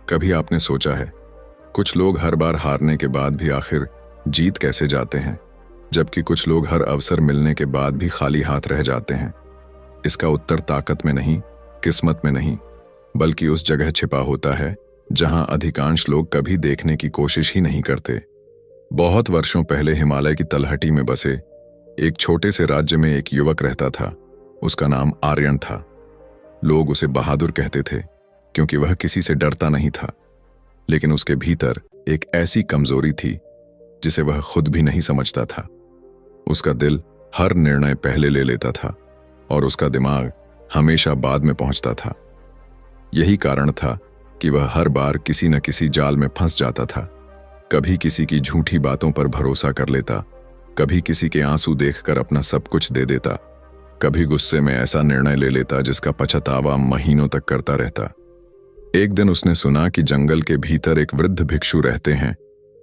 कभी आपने सोचा है, कुछ लोग हर बार हारने के बाद भी आखिर जीत कैसे जाते हैं, जबकि कुछ लोग हर अवसर मिलने के बाद भी खाली हाथ रह जाते हैं? इसका उत्तर ताकत में नहीं, किस्मत में नहीं, बल्कि उस जगह छिपा होता है जहां अधिकांश लोग कभी देखने की कोशिश ही नहीं करते। बहुत वर्षों पहले हिमालय की तलहटी में बसे एक छोटे से राज्य में एक युवक रहता था। उसका नाम आर्यन था। लोग उसे बहादुर कहते थे क्योंकि वह किसी से डरता नहीं था, लेकिन उसके भीतर एक ऐसी कमजोरी थी जिसे वह खुद भी नहीं समझता था। उसका दिल हर निर्णय पहले ले लेता था और उसका दिमाग हमेशा बाद में पहुंचता था। यही कारण था कि वह हर बार किसी न किसी जाल में फंस जाता था। कभी किसी की झूठी बातों पर भरोसा कर लेता, कभी किसी के आंसू देखकर अपना सब कुछ दे देता, कभी गुस्से में ऐसा निर्णय ले लेता जिसका पछतावा महीनों तक करता रहता। एक दिन उसने सुना कि जंगल के भीतर एक वृद्ध भिक्षु रहते हैं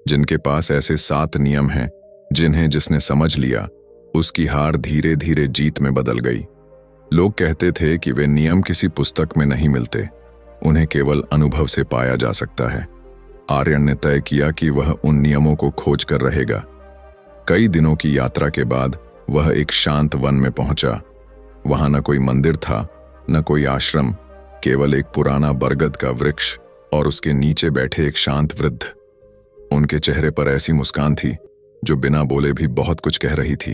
जिनके पास ऐसे 7 नियम हैं जिन्हें जिसने समझ लिया उसकी हार धीरे धीरे जीत में बदल गई। लोग कहते थे कि वे नियम किसी पुस्तक में नहीं मिलते, उन्हें केवल अनुभव से पाया जा सकता है। आर्यन ने तय किया कि वह उन नियमों को खोज कर रहेगा। कई दिनों की यात्रा के बाद वह एक शांत वन में पहुंचा। वहां न कोई मंदिर था, न कोई आश्रम, केवल एक पुराना बरगद का वृक्ष और उसके नीचे बैठे एक शांत वृद्ध। उनके चेहरे पर ऐसी मुस्कान थी जो बिना बोले भी बहुत कुछ कह रही थी।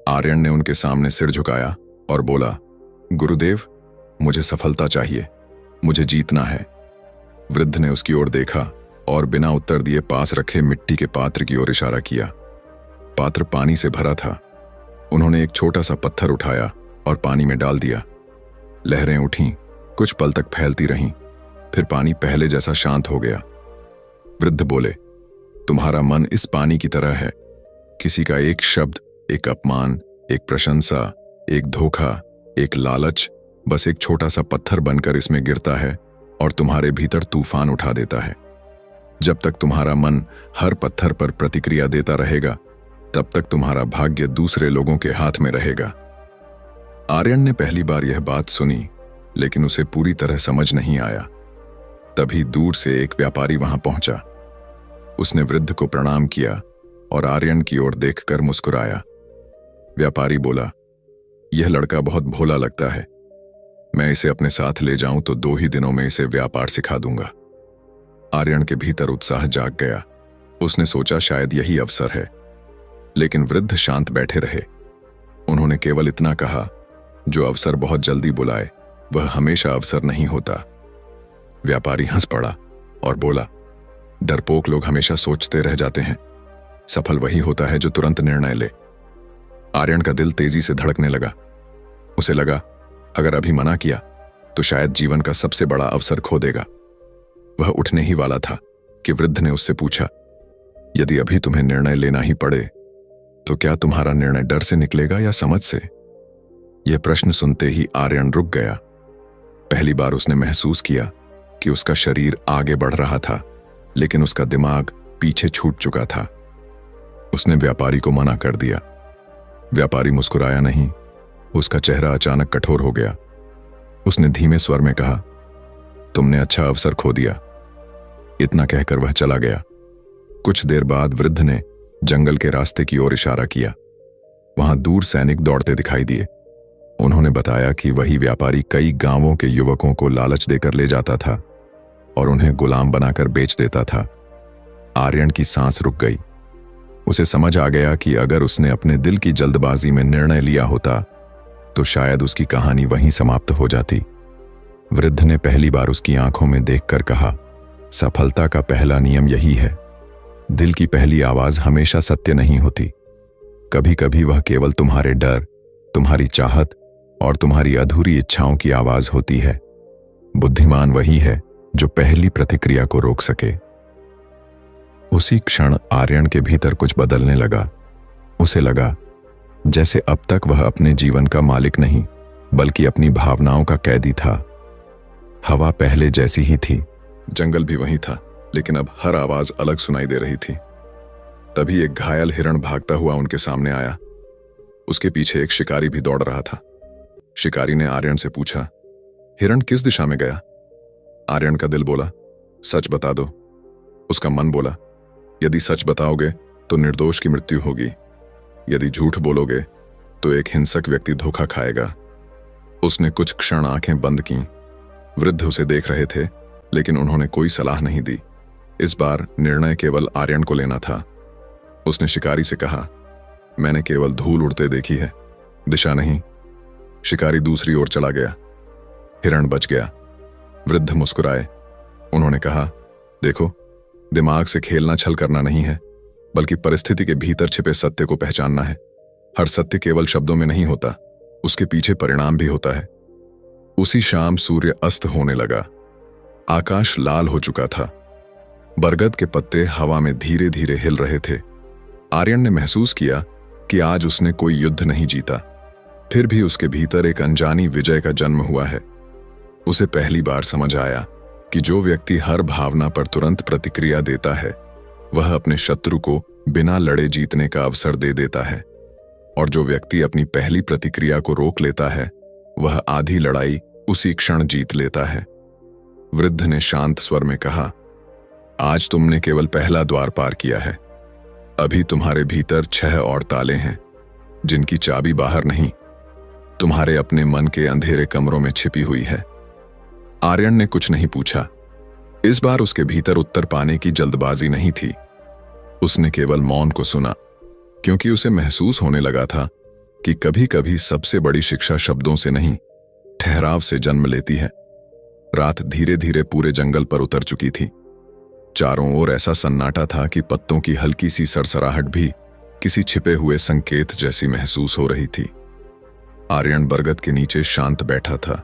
आर्यन ने उनके सामने सिर झुकाया और बोला, गुरुदेव, मुझे सफलता चाहिए, मुझे जीतना है। वृद्ध ने उसकी ओर देखा और बिना उत्तर दिए पास रखे मिट्टी के पात्र की ओर इशारा किया। पात्र पानी से भरा था। उन्होंने एक छोटा सा पत्थर उठाया और पानी में डाल दिया। लहरें उठीं, कुछ पल तक फैलती रहीं, फिर पानी पहले जैसा शांत हो गया। वृद्ध बोले, तुम्हारा मन इस पानी की तरह है। किसी का एक शब्द, एक अपमान, एक प्रशंसा, एक धोखा, एक लालच बस एक छोटा सा पत्थर बनकर इसमें गिरता है और तुम्हारे भीतर तूफान उठा देता है। जब तक तुम्हारा मन हर पत्थर पर प्रतिक्रिया देता रहेगा, तब तक तुम्हारा भाग्य दूसरे लोगों के हाथ में रहेगा। आर्यन ने पहली बार यह बात सुनी, लेकिन उसे पूरी तरह समझ नहीं आया। तभी दूर से एक व्यापारी वहां पहुंचा। उसने वृद्ध को प्रणाम किया और आर्यन की ओर देखकर मुस्कुराया। व्यापारी बोला, यह लड़का बहुत भोला लगता है। मैं इसे अपने साथ ले जाऊं तो 2 ही दिनों में इसे व्यापार सिखा दूंगा। आर्यन के भीतर उत्साह जाग गया। उसने सोचा शायद यही अवसर है, लेकिन वृद्ध शांत बैठे रहे। उन्होंने केवल इतना कहा, जो अवसर बहुत जल्दी बुलाए वह हमेशा अवसर नहीं होता। व्यापारी हंस पड़ा और बोला, डरपोक लोग हमेशा सोचते रह जाते हैं, सफल वही होता है जो तुरंत निर्णय ले। आर्यन का दिल तेजी से धड़कने लगा। उसे लगा, अगर अभी मना किया तो शायद जीवन का सबसे बड़ा अवसर खो देगा। वह उठने ही वाला था कि वृद्ध ने उससे पूछा, यदि अभी तुम्हें निर्णय लेना ही पड़े तो क्या तुम्हारा निर्णय डर से निकलेगा या समझ से? यह प्रश्न सुनते ही आर्यन रुक गया। पहली बार उसने महसूस किया कि उसका शरीर आगे बढ़ रहा था, लेकिन उसका दिमाग पीछे छूट चुका था। उसने व्यापारी को मना कर दिया। व्यापारी मुस्कुराया नहीं, उसका चेहरा अचानक कठोर हो गया। उसने धीमे स्वर में कहा, तुमने अच्छा अवसर खो दिया। इतना कहकर वह चला गया। कुछ देर बाद वृद्ध ने जंगल के रास्ते की ओर इशारा किया। वहां दूर सैनिक दौड़ते दिखाई दिए। उन्होंने बताया कि वही व्यापारी कई गांवों के युवकों को लालच देकर ले जाता था और उन्हें गुलाम बनाकर बेच देता था। आर्यन की सांस रुक गई। उसे समझ आ गया कि अगर उसने अपने दिल की जल्दबाजी में निर्णय लिया होता तो शायद उसकी कहानी वहीं समाप्त हो जाती। वृद्ध ने पहली बार उसकी आंखों में देखकर कहा, सफलता का पहला नियम यही है, दिल की पहली आवाज हमेशा सत्य नहीं होती। कभी कभी वह केवल तुम्हारे डर, तुम्हारी चाहत और तुम्हारी अधूरी इच्छाओं की आवाज होती है। बुद्धिमान वही है जो पहली प्रतिक्रिया को रोक सके। उसी क्षण आर्यन के भीतर कुछ बदलने लगा। उसे लगा जैसे अब तक वह अपने जीवन का मालिक नहीं, बल्कि अपनी भावनाओं का कैदी था। हवा पहले जैसी ही थी, जंगल भी वही था, लेकिन अब हर आवाज अलग सुनाई दे रही थी। तभी एक घायल हिरण भागता हुआ उनके सामने आया। उसके पीछे एक शिकारी भी दौड़ रहा था। शिकारी ने आर्यन से पूछा, हिरण किस दिशा में गया? आर्यन का दिल बोला, सच बता दो। उसका मन बोला, यदि सच बताओगे तो निर्दोष की मृत्यु होगी, यदि झूठ बोलोगे तो एक हिंसक व्यक्ति धोखा खाएगा। उसने कुछ क्षण आंखें बंद की। वृद्ध उसे देख रहे थे, लेकिन उन्होंने कोई सलाह नहीं दी। इस बार निर्णय केवल आर्यन को लेना था। उसने शिकारी से कहा, मैंने केवल धूल उड़ते देखी है, दिशा नहीं। शिकारी दूसरी ओर चला गया। हिरण बच गया। वृद्ध मुस्कुराए। उन्होंने कहा, देखो, दिमाग से खेलना छल करना नहीं है, बल्कि परिस्थिति के भीतर छिपे सत्य को पहचानना है। हर सत्य केवल शब्दों में नहीं होता, उसके पीछे परिणाम भी होता है। उसी शाम सूर्य अस्त होने लगा। आकाश लाल हो चुका था। बरगद के पत्ते हवा में धीरे धीरे हिल रहे थे। आर्यन ने महसूस किया कि आज उसने कोई युद्ध नहीं जीता, फिर भी उसके भीतर एक अनजानी विजय का जन्म हुआ है। उसे पहली बार समझ आया कि जो व्यक्ति हर भावना पर तुरंत प्रतिक्रिया देता है, वह अपने शत्रु को बिना लड़े जीतने का अवसर दे देता है, और जो व्यक्ति अपनी पहली प्रतिक्रिया को रोक लेता है, वह आधी लड़ाई उसी क्षण जीत लेता है। वृद्ध ने शांत स्वर में कहा, आज तुमने केवल पहला द्वार पार किया है। अभी तुम्हारे भीतर 6 और ताले हैं, जिनकी चाबी बाहर नहीं, तुम्हारे अपने मन के अंधेरे कमरों में छिपी हुई है। आर्यन ने कुछ नहीं पूछा। इस बार उसके भीतर उत्तर पाने की जल्दबाजी नहीं थी। उसने केवल मौन को सुना, क्योंकि उसे महसूस होने लगा था कि कभी कभी सबसे बड़ी शिक्षा शब्दों से नहीं, ठहराव से जन्म लेती है। रात धीरे धीरे पूरे जंगल पर उतर चुकी थी। चारों ओर ऐसा सन्नाटा था कि पत्तों की हल्की सी सरसराहट भी किसी छिपे हुए संकेत जैसी महसूस हो रही थी। आर्यन बरगद के नीचे शांत बैठा था,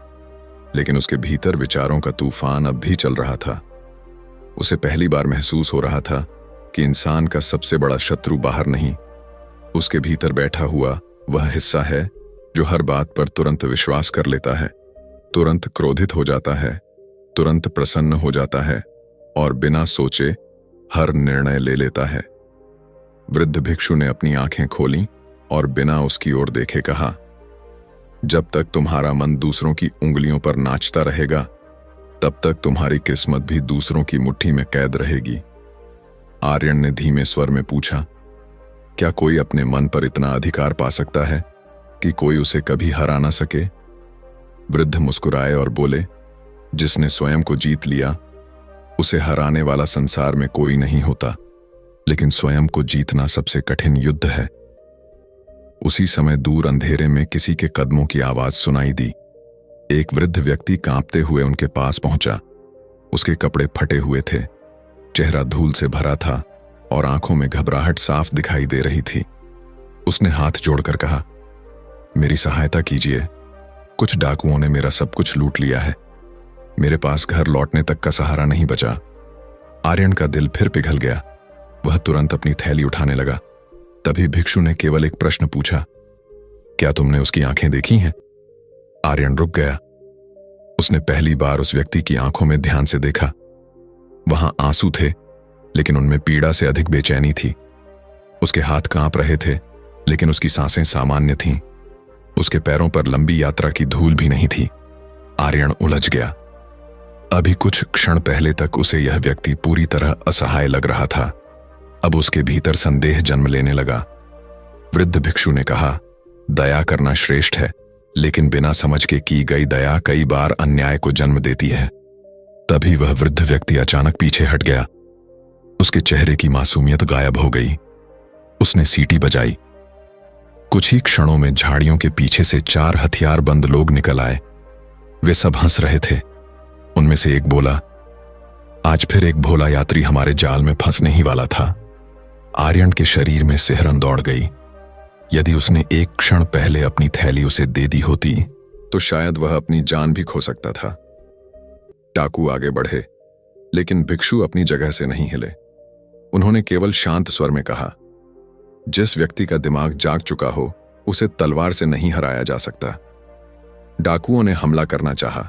लेकिन उसके भीतर विचारों का तूफान अब भी चल रहा था। उसे पहली बार महसूस हो रहा था कि इंसान का सबसे बड़ा शत्रु बाहर नहीं, उसके भीतर बैठा हुआ वह हिस्सा है जो हर बात पर तुरंत विश्वास कर लेता है, तुरंत क्रोधित हो जाता है, तुरंत प्रसन्न हो जाता है और बिना सोचे हर निर्णय ले लेता है। वृद्ध भिक्षु ने अपनी आंखें खोलीं और बिना उसकी ओर देखे कहा, जब तक तुम्हारा मन दूसरों की उंगलियों पर नाचता रहेगा, तब तक तुम्हारी किस्मत भी दूसरों की मुट्ठी में कैद रहेगी। आर्यन ने धीमे स्वर में पूछा, क्या कोई अपने मन पर इतना अधिकार पा सकता है कि कोई उसे कभी हरा ना सके? वृद्ध मुस्कुराए और बोले, जिसने स्वयं को जीत लिया, उसे हराने वाला संसार में कोई नहीं होता, लेकिन स्वयं को जीतना सबसे कठिन युद्ध है। उसी समय दूर अंधेरे में किसी के कदमों की आवाज सुनाई दी। एक वृद्ध व्यक्ति कांपते हुए उनके पास पहुंचा। उसके कपड़े फटे हुए थे, चेहरा धूल से भरा था और आंखों में घबराहट साफ दिखाई दे रही थी। उसने हाथ जोड़कर कहा, मेरी सहायता कीजिए, कुछ डाकुओं ने मेरा सब कुछ लूट लिया है। मेरे पास घर लौटने तक का सहारा नहीं बचा। आर्यन का दिल फिर पिघल गया। वह तुरंत अपनी थैली उठाने लगा। तभी भिक्षु ने केवल एक प्रश्न पूछा, क्या तुमने उसकी आंखें देखी हैं? आर्यन रुक गया। उसने पहली बार उस व्यक्ति की आंखों में ध्यान से देखा। वहां आंसू थे, लेकिन उनमें पीड़ा से अधिक बेचैनी थी। उसके हाथ कांप रहे थे, लेकिन उसकी सांसें सामान्य थीं। उसके पैरों पर लंबी यात्रा की धूल भी नहीं थी। आर्यन उलझ गया। अभी कुछ क्षण पहले तक उसे यह व्यक्ति पूरी तरह असहाय लग रहा था। अब उसके भीतर संदेह जन्म लेने लगा। वृद्ध भिक्षु ने कहा, दया करना श्रेष्ठ है, लेकिन बिना समझ के की गई दया कई बार अन्याय को जन्म देती है। तभी वह वृद्ध व्यक्ति अचानक पीछे हट गया। उसके चेहरे की मासूमियत गायब हो गई। उसने सीटी बजाई। कुछ ही क्षणों में झाड़ियों के पीछे से 4 हथियारबंद लोग निकल आए। वे सब हंस रहे थे। उनमें से एक बोला, आज फिर एक भोला यात्री हमारे जाल में फंसने ही वाला था। आर्यन के शरीर में सिहरन दौड़ गई। यदि उसने एक क्षण पहले अपनी थैली उसे दे दी होती, तो शायद वह अपनी जान भी खो सकता था। डाकू आगे बढ़े, लेकिन भिक्षु अपनी जगह से नहीं हिले। उन्होंने केवल शांत स्वर में कहा, जिस व्यक्ति का दिमाग जाग चुका हो, उसे तलवार से नहीं हराया जा सकता। डाकुओं ने हमला करना चाहा,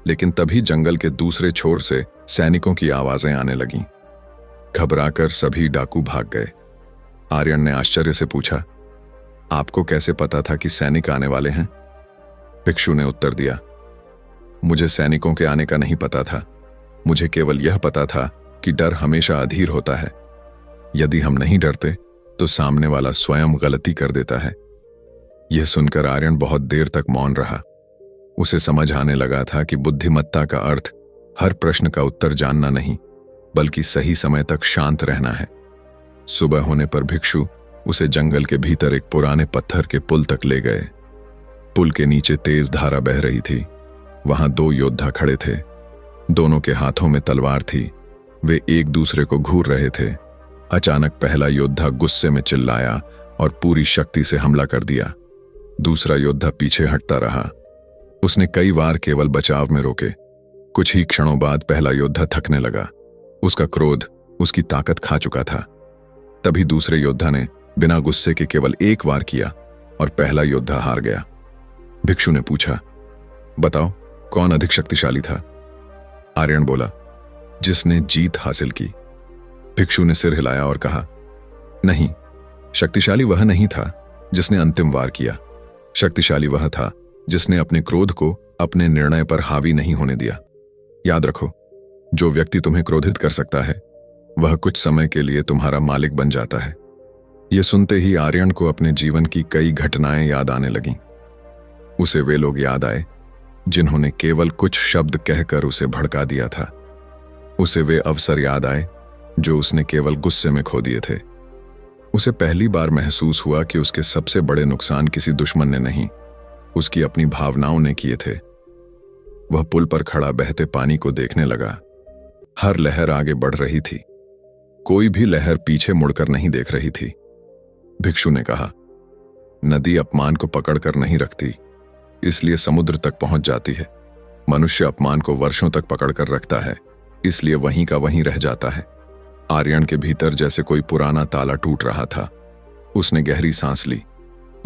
लेकिन तभी जंगल के दूसरे छोर से सैनिकों की आवाजें आने लगीं। घबराकर सभी डाकू भाग गए। आर्यन ने आश्चर्य से पूछा, आपको कैसे पता था कि सैनिक आने वाले हैं? भिक्षु ने उत्तर दिया, मुझे सैनिकों के आने का नहीं पता था, मुझे केवल यह पता था कि डर हमेशा अधीर होता है। यदि हम नहीं डरते तो सामने वाला स्वयं गलती कर देता है। यह सुनकर आर्यन बहुत देर तक मौन रहा। उसे समझ आने लगा था कि बुद्धिमत्ता का अर्थ हर प्रश्न का उत्तर जानना नहीं, बल्कि सही समय तक शांत रहना है। सुबह होने पर भिक्षु उसे जंगल के भीतर एक पुराने पत्थर के पुल तक ले गए। पुल के नीचे तेज धारा बह रही थी। वहां दो योद्धा खड़े थे। दोनों के हाथों में तलवार थी। वे एक दूसरे को घूर रहे थे। अचानक पहला योद्धा गुस्से में चिल्लाया और पूरी शक्ति से हमला कर दिया। दूसरा योद्धा पीछे हटता रहा। उसने कई बार केवल बचाव में रोके। कुछ ही क्षणों बाद पहला योद्धा थकने लगा। उसका क्रोध उसकी ताकत खा चुका था। तभी दूसरे योद्धा ने बिना गुस्से के केवल एक वार किया और पहला योद्धा हार गया। भिक्षु ने पूछा, बताओ कौन अधिक शक्तिशाली था? आर्यन बोला, जिसने जीत हासिल की। भिक्षु ने सिर हिलाया और कहा, नहीं, शक्तिशाली वह नहीं था जिसने अंतिम वार किया। शक्तिशाली वह था जिसने अपने क्रोध को अपने निर्णय पर हावी नहीं होने दिया। याद रखो, जो व्यक्ति तुम्हें क्रोधित कर सकता है वह कुछ समय के लिए तुम्हारा मालिक बन जाता है। यह सुनते ही आर्यन को अपने जीवन की कई घटनाएं याद आने लगीं। उसे वे लोग याद आए जिन्होंने केवल कुछ शब्द कहकर उसे भड़का दिया था। उसे वे अवसर याद आए जो उसने केवल गुस्से में खो दिए थे। उसे पहली बार महसूस हुआ कि उसके सबसे बड़े नुकसान किसी दुश्मन ने नहीं, उसकी अपनी भावनाओं ने किए थे। वह पुल पर खड़ा बहते पानी को देखने लगा। हर लहर आगे बढ़ रही थी। कोई भी लहर पीछे मुड़कर नहीं देख रही थी। भिक्षु ने कहा, नदी अपमान को पकड़कर नहीं रखती, इसलिए समुद्र तक पहुंच जाती है। मनुष्य अपमान को वर्षों तक पकड़कर रखता है, इसलिए वहीं का वहीं रह जाता है। आर्यन के भीतर जैसे कोई पुराना ताला टूट रहा था। उसने गहरी सांस ली।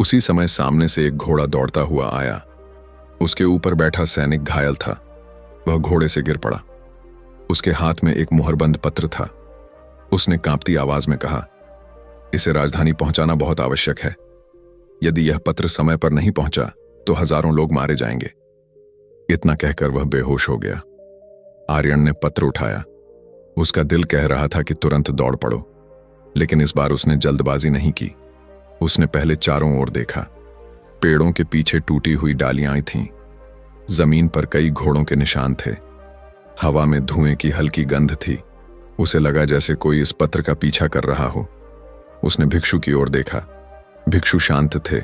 उसी समय सामने से एक घोड़ा दौड़ता हुआ आया। उसके ऊपर बैठा सैनिक घायल था। वह घोड़े से गिर पड़ा। उसके हाथ में एक मुहरबंद पत्र था। उसने कांपती आवाज में कहा, इसे राजधानी पहुंचाना बहुत आवश्यक है। यदि यह पत्र समय पर नहीं पहुंचा तो हजारों लोग मारे जाएंगे। इतना कहकर वह बेहोश हो गया। आर्यन ने पत्र उठाया। उसका दिल कह रहा था कि तुरंत दौड़ पड़ो, लेकिन इस बार उसने जल्दबाजी नहीं की। उसने पहले चारों ओर देखा। पेड़ों के पीछे टूटी हुई डालियां थीं। जमीन पर कई घोड़ों के निशान थे। हवा में धुएं की हल्की गंध थी। उसे लगा जैसे कोई इस पत्र का पीछा कर रहा हो। उसने भिक्षु की ओर देखा। भिक्षु शांत थे।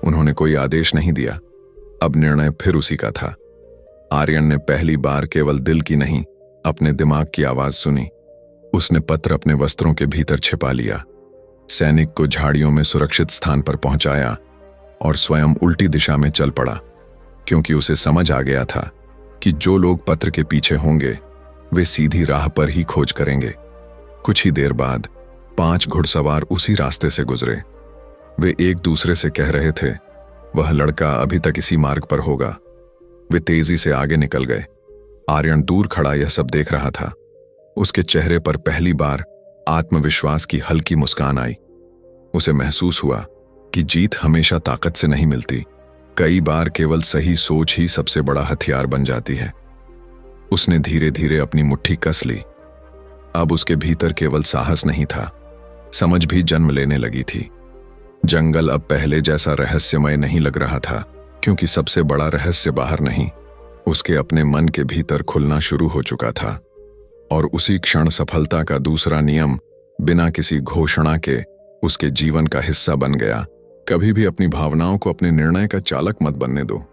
उन्होंने कोई आदेश नहीं दिया। अब निर्णय फिर उसी का था। आर्यन ने पहली बार केवल दिल की नहीं, अपने दिमाग की आवाज सुनी। उसने पत्र अपने वस्त्रों के भीतर छिपा लिया। सैनिक को झाड़ियों में सुरक्षित स्थान पर पहुंचाया और स्वयं उल्टी दिशा में चल पड़ा, क्योंकि उसे समझ आ गया था कि जो लोग पत्र के पीछे होंगे वे सीधी राह पर ही खोज करेंगे। कुछ ही देर बाद 5 घुड़सवार उसी रास्ते से गुजरे। वे एक दूसरे से कह रहे थे, वह लड़का अभी तक इसी मार्ग पर होगा। वे तेजी से आगे निकल गए। आर्यन दूर खड़ा यह सब देख रहा था। उसके चेहरे पर पहली बार आत्मविश्वास की हल्की मुस्कान आई। उसे महसूस हुआ कि जीत हमेशा ताकत से नहीं मिलती। कई बार केवल सही सोच ही सबसे बड़ा हथियार बन जाती है। उसने धीरे धीरे अपनी मुट्ठी कस ली। अब उसके भीतर केवल साहस नहीं था, समझ भी जन्म लेने लगी थी। जंगल अब पहले जैसा रहस्यमय नहीं लग रहा था, क्योंकि सबसे बड़ा रहस्य बाहर नहीं, उसके अपने मन के भीतर खुलना शुरू हो चुका था। और उसी क्षण सफलता का दूसरा नियम बिना किसी घोषणा के उसके जीवन का हिस्सा बन गया। कभी भी अपनी भावनाओं को अपने निर्णय का चालक मत बनने दो,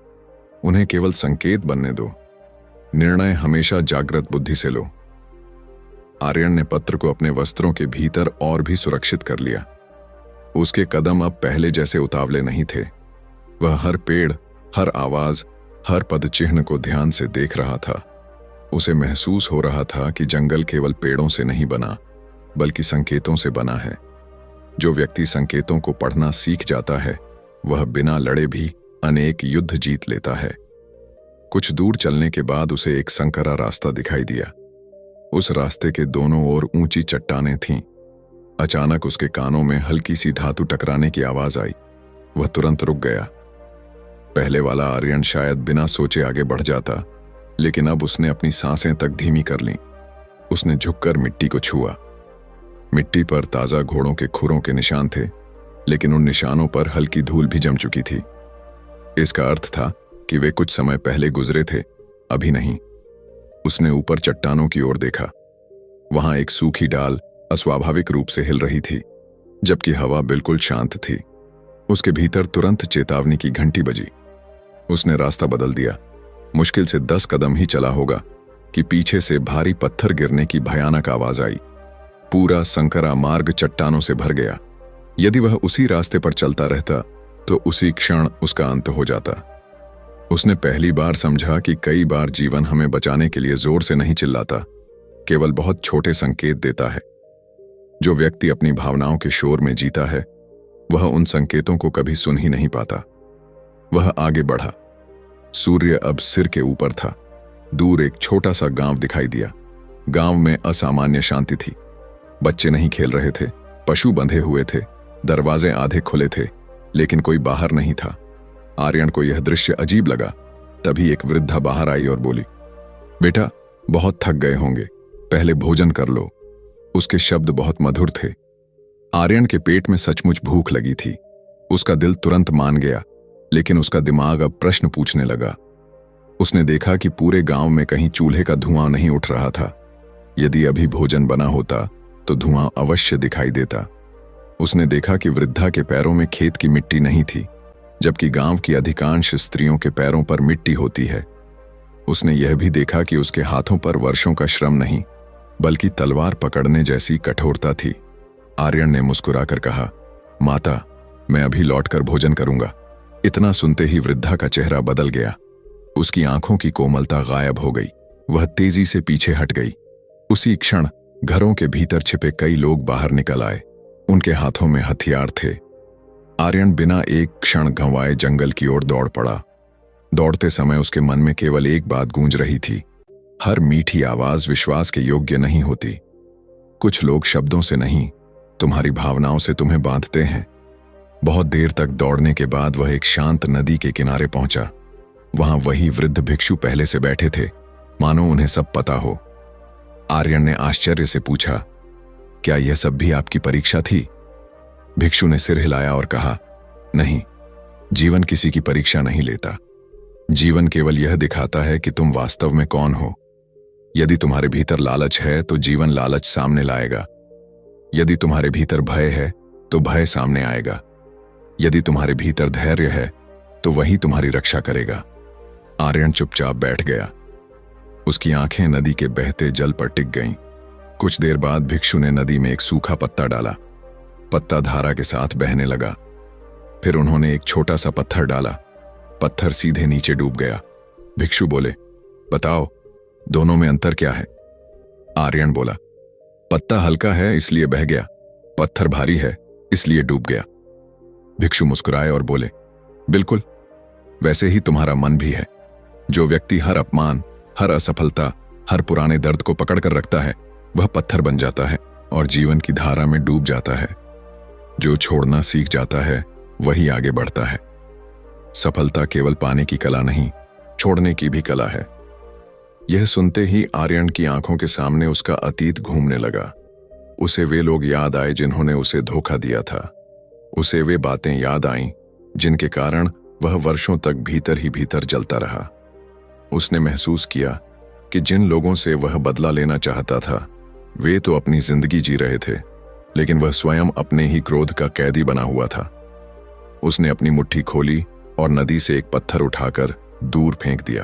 उन्हें केवल संकेत बनने दो। निर्णय हमेशा जागृत बुद्धि से लो। आर्यन ने पत्र को अपने वस्त्रों के भीतर और भी सुरक्षित कर लिया। उसके कदम अब पहले जैसे उतावले नहीं थे। वह हर पेड़, हर आवाज, हर पद चिन्ह को ध्यान से देख रहा था। उसे महसूस हो रहा था कि जंगल केवल पेड़ों से नहीं बना, बल्कि संकेतों से बना है। जो व्यक्ति संकेतों को पढ़ना सीख जाता है, वह बिना लड़े भी अनेक युद्ध जीत लेता है। कुछ दूर चलने के बाद उसे एक संकरा रास्ता दिखाई दिया। उस रास्ते के दोनों ओर ऊंची चट्टानें थीं। अचानक उसके कानों में हल्की सी धातु टकराने की आवाज आई। वह तुरंत रुक गया। पहले वाला आर्यन शायद बिना सोचे आगे बढ़ जाता, लेकिन अब उसने अपनी सांसें तक धीमी कर लीं। उसने झुककर मिट्टी को छुआ। मिट्टी पर ताजा घोड़ों के खुरों के निशान थे, लेकिन उन निशानों पर हल्की धूल भी जम चुकी थी। इसका अर्थ था कि वे कुछ समय पहले गुजरे थे, अभी नहीं। उसने ऊपर चट्टानों की ओर देखा। वहां एक सूखी डाल अस्वाभाविक रूप से हिल रही थी, जबकि हवा बिल्कुल शांत थी। उसके भीतर तुरंत चेतावनी की घंटी बजी। उसने रास्ता बदल दिया। मुश्किल से 10 कदम ही चला होगा कि पीछे से भारी पत्थर गिरने की भयानक आवाज आई। पूरा संकरा मार्ग चट्टानों से भर गया। यदि वह उसी रास्ते पर चलता रहता तो उसी क्षण उसका अंत हो जाता। उसने पहली बार समझा कि कई बार जीवन हमें बचाने के लिए जोर से नहीं चिल्लाता, केवल बहुत छोटे संकेत देता है। जो व्यक्ति अपनी भावनाओं के शोर में जीता है, वह उन संकेतों को कभी सुन ही नहीं पाता। वह आगे बढ़ा। सूर्य अब सिर के ऊपर था। दूर एक छोटा सा गांव दिखाई दिया। गांव में असामान्य शांति थी। बच्चे नहीं खेल रहे थे, पशु बंधे हुए थे, दरवाजे आधे खुले थे, लेकिन कोई बाहर नहीं था। आर्यन को यह दृश्य अजीब लगा। तभी एक वृद्धा बाहर आई और बोली, बेटा, बहुत थक गए होंगे, पहले भोजन कर लो। उसके शब्द बहुत मधुर थे। आर्यन के पेट में सचमुच भूख लगी थी। उसका दिल तुरंत मान गया, लेकिन उसका दिमाग अब प्रश्न पूछने लगा। उसने देखा कि पूरे गांव में कहीं चूल्हे का धुआं नहीं उठ रहा था। यदि अभी भोजन बना होता तो धुआं अवश्य दिखाई देता। उसने देखा कि वृद्धा के पैरों में खेत की मिट्टी नहीं थी, जबकि गांव की अधिकांश स्त्रियों के पैरों पर मिट्टी होती है। उसने यह भी देखा कि उसके हाथों पर वर्षों का श्रम नहीं, बल्कि तलवार पकड़ने जैसी कठोरता थी। आर्यन ने मुस्कुराकर कहा, माता, मैं अभी लौटकर भोजन करूंगा। इतना सुनते ही वृद्धा का चेहरा बदल गया। उसकी आंखों की कोमलता गायब हो गई। वह तेजी से पीछे हट गई। उसी क्षण घरों के भीतर छिपे कई लोग बाहर निकल आए। उनके हाथों में हथियार थे। आर्यन बिना एक क्षण गंवाए जंगल की ओर दौड़ पड़ा। दौड़ते समय उसके मन में केवल एक बात गूंज रही थी, हर मीठी आवाज विश्वास के योग्य नहीं होती। कुछ लोग शब्दों से नहीं, तुम्हारी भावनाओं से तुम्हें बांधते हैं। बहुत देर तक दौड़ने के बाद वह एक शांत नदी के किनारे पहुंचा। वहां वही वृद्ध भिक्षु पहले से बैठे थे, मानो उन्हें सब पता हो। आर्यन ने आश्चर्य से पूछा, क्या यह सब भी आपकी परीक्षा थी? भिक्षु ने सिर हिलाया और कहा, नहीं, जीवन किसी की परीक्षा नहीं लेता। जीवन केवल यह दिखाता है कि तुम वास्तव में कौन हो। यदि तुम्हारे भीतर लालच है तो जीवन लालच सामने लाएगा। यदि तुम्हारे भीतर भय है तो भय सामने आएगा। यदि तुम्हारे भीतर धैर्य है तो वही तुम्हारी रक्षा करेगा। आर्यन चुपचाप बैठ गया। उसकी आंखें नदी के बहते जल पर टिक गईं। कुछ देर बाद भिक्षु ने नदी में एक सूखा पत्ता डाला। पत्ता धारा के साथ बहने लगा। फिर उन्होंने एक छोटा सा पत्थर डाला। पत्थर सीधे नीचे डूब गया। भिक्षु बोले, बताओ, दोनों में अंतर क्या है? आर्यन बोला, पत्ता हल्का है इसलिए बह गया, पत्थर भारी है इसलिए डूब गया। भिक्षु मुस्कुराए और बोले, बिल्कुल, वैसे ही तुम्हारा मन भी है। जो व्यक्ति हर अपमान, हर असफलता, हर पुराने दर्द को पकड़ कर रखता है, वह पत्थर बन जाता है और जीवन की धारा में डूब जाता है। जो छोड़ना सीख जाता है वही आगे बढ़ता है। सफलता केवल पाने की कला नहीं, छोड़ने की भी कला है। यह सुनते ही आर्यन की आंखों के सामने उसका अतीत घूमने लगा। उसे वे लोग याद आए जिन्होंने उसे धोखा दिया था। उसे वे बातें याद आईं जिनके कारण वह वर्षों तक भीतर ही भीतर जलता रहा। उसने महसूस किया कि जिन लोगों से वह बदला लेना चाहता था, वे तो अपनी जिंदगी जी रहे थे, लेकिन वह स्वयं अपने ही क्रोध का कैदी बना हुआ था। उसने अपनी मुट्ठी खोली और नदी से एक पत्थर उठाकर दूर फेंक दिया।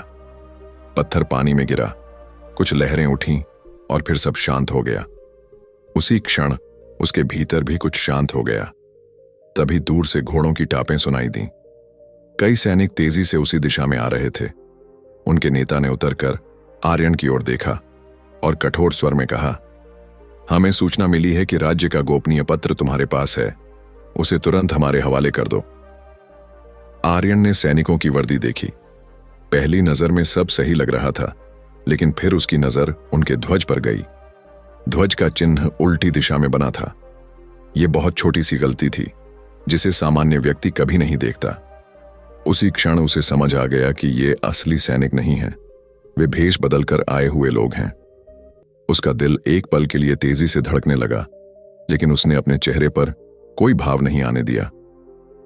पत्थर पानी में गिरा, कुछ लहरें उठीं और फिर सब शांत हो गया। उसी क्षण उसके भीतर भी कुछ शांत हो गया। तभी दूर से घोड़ों की टापें सुनाई दीं। कई सैनिक तेजी से उसी दिशा में आ रहे थे। उनके नेता ने उतरकर आर्यन की ओर देखा और कठोर स्वर में कहा, हमें सूचना मिली है कि राज्य का गोपनीय पत्र तुम्हारे पास है, उसे तुरंत हमारे हवाले कर दो। आर्यन ने सैनिकों की वर्दी देखी। पहली नजर में सब सही लग रहा था, लेकिन फिर उसकी नजर उनके ध्वज पर गई। ध्वज का चिन्ह उल्टी दिशा में बना था। यह बहुत छोटी सी गलती थी जिसे सामान्य व्यक्ति कभी नहीं देखता। उसी क्षण उसे समझ आ गया कि ये असली सैनिक नहीं है, वे भेष बदलकर आए हुए लोग हैं। उसका दिल एक पल के लिए तेजी से धड़कने लगा, लेकिन उसने अपने चेहरे पर कोई भाव नहीं आने दिया।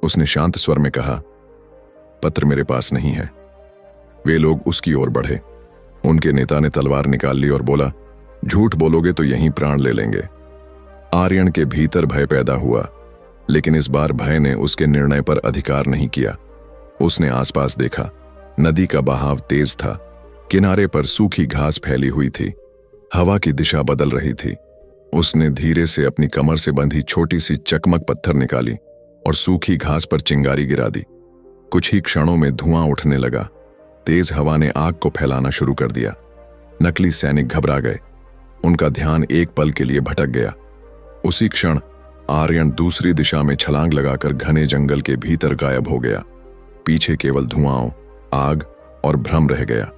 उसने शांत स्वर में कहा, पत्र मेरे पास नहीं है। वे लोग उसकी ओर बढ़े। उनके नेता ने तलवार निकाल ली और बोला, झूठ बोलोगे तो यहीं प्राण ले लेंगे। आर्यन के भीतर भय पैदा हुआ, लेकिन इस बार भय ने उसके निर्णय पर अधिकार नहीं किया। उसने आसपास देखा। नदी का बहाव तेज था। किनारे पर सूखी घास फैली हुई थी। हवा की दिशा बदल रही थी। उसने धीरे से अपनी कमर से बंधी छोटी सी चकमक पत्थर निकाली और सूखी घास पर चिंगारी गिरा दी। कुछ ही क्षणों में धुआं उठने लगा। तेज हवा ने आग को फैलाना शुरू कर दिया। नकली सैनिक घबरा गए। उनका ध्यान एक पल के लिए भटक गया। उसी क्षण आर्यन दूसरी दिशा में छलांग लगाकर घने जंगल के भीतर गायब हो गया। पीछे केवल धुआं, आग और भ्रम रह गया।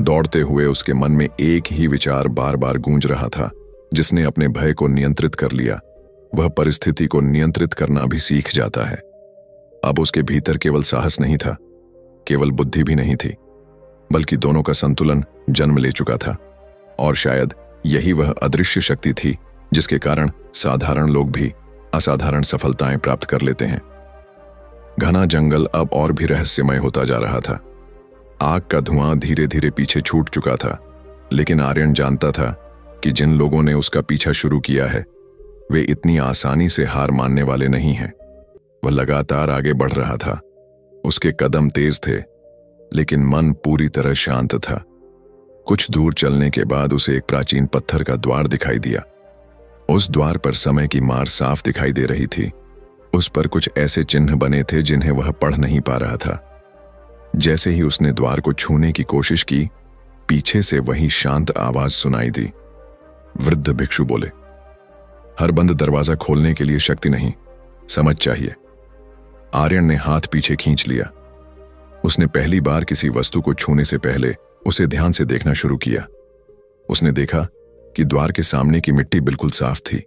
दौड़ते हुए उसके मन में एक ही विचार बार बार गूंज रहा था, जिसने अपने भय को नियंत्रित कर लिया, वह परिस्थिति को नियंत्रित करना भी सीख जाता है। अब उसके भीतर केवल साहस नहीं था, केवल बुद्धि भी नहीं थी, बल्कि दोनों का संतुलन जन्म ले चुका था। और शायद यही वह अदृश्य शक्ति थी जिसके कारण साधारण लोग भी असाधारण सफलताएं प्राप्त कर लेते हैं। घना जंगल अब और भी रहस्यमय होता जा रहा था। आग का धुआं धीरे धीरे पीछे छूट चुका था, लेकिन आर्यन जानता था कि जिन लोगों ने उसका पीछा शुरू किया है, वे इतनी आसानी से हार मानने वाले नहीं हैं। वह लगातार आगे बढ़ रहा था। उसके कदम तेज थे, लेकिन मन पूरी तरह शांत था। कुछ दूर चलने के बाद उसे एक प्राचीन पत्थर का द्वार दिखाई दिया। उस द्वार पर समय की मार साफ दिखाई दे रही थी। उस पर कुछ ऐसे चिन्ह बने थे जिन्हें वह पढ़ नहीं पा रहा था। जैसे ही उसने द्वार को छूने की कोशिश की, पीछे से वही शांत आवाज सुनाई दी। वृद्ध भिक्षु बोले, हर बंद दरवाजा खोलने के लिए शक्ति नहीं, समझ चाहिए। आर्यन ने हाथ पीछे खींच लिया। उसने पहली बार किसी वस्तु को छूने से पहले उसे ध्यान से देखना शुरू किया। उसने देखा कि द्वार के सामने की मिट्टी बिल्कुल साफ थी,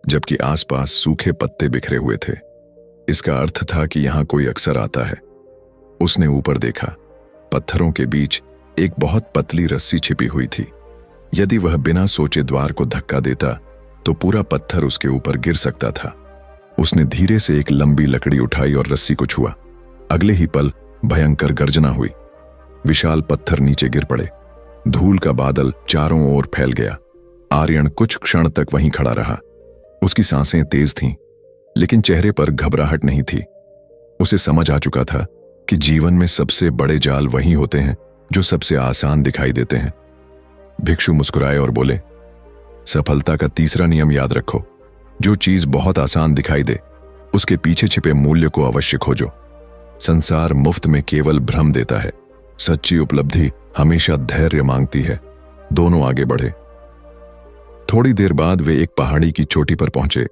जबकि आसपास सूखे पत्ते बिखरे हुए थे। इसका अर्थ था कि यहां कोई अक्सर आता है। उसने ऊपर देखा। पत्थरों के बीच एक बहुत पतली रस्सी छिपी हुई थी। यदि वह बिना सोचे द्वार को धक्का देता तो पूरा पत्थर उसके ऊपर गिर सकता था। उसने धीरे से एक लंबी लकड़ी उठाई और रस्सी को छुआ। अगले ही पल भयंकर गर्जना हुई। विशाल पत्थर नीचे गिर पड़े। धूल का बादल चारों ओर फैल गया। आर्यन कुछ क्षण तक वहीं खड़ा रहा। उसकी सांसें तेज थीं, लेकिन चेहरे पर घबराहट नहीं थी। उसे समझ आ चुका था कि जीवन में सबसे बड़े जाल वही होते हैं जो सबसे आसान दिखाई देते हैं। भिक्षु मुस्कुराए और बोले, सफलता का तीसरा नियम याद रखो, जो चीज बहुत आसान दिखाई दे उसके पीछे छिपे मूल्य को अवश्य खोजो। संसार मुफ्त में केवल भ्रम देता है। सच्ची उपलब्धि हमेशा धैर्य मांगती है। दोनों आगे बढ़े। थोड़ी देर बाद वे एक पहाड़ी की चोटी पर पहुंचे।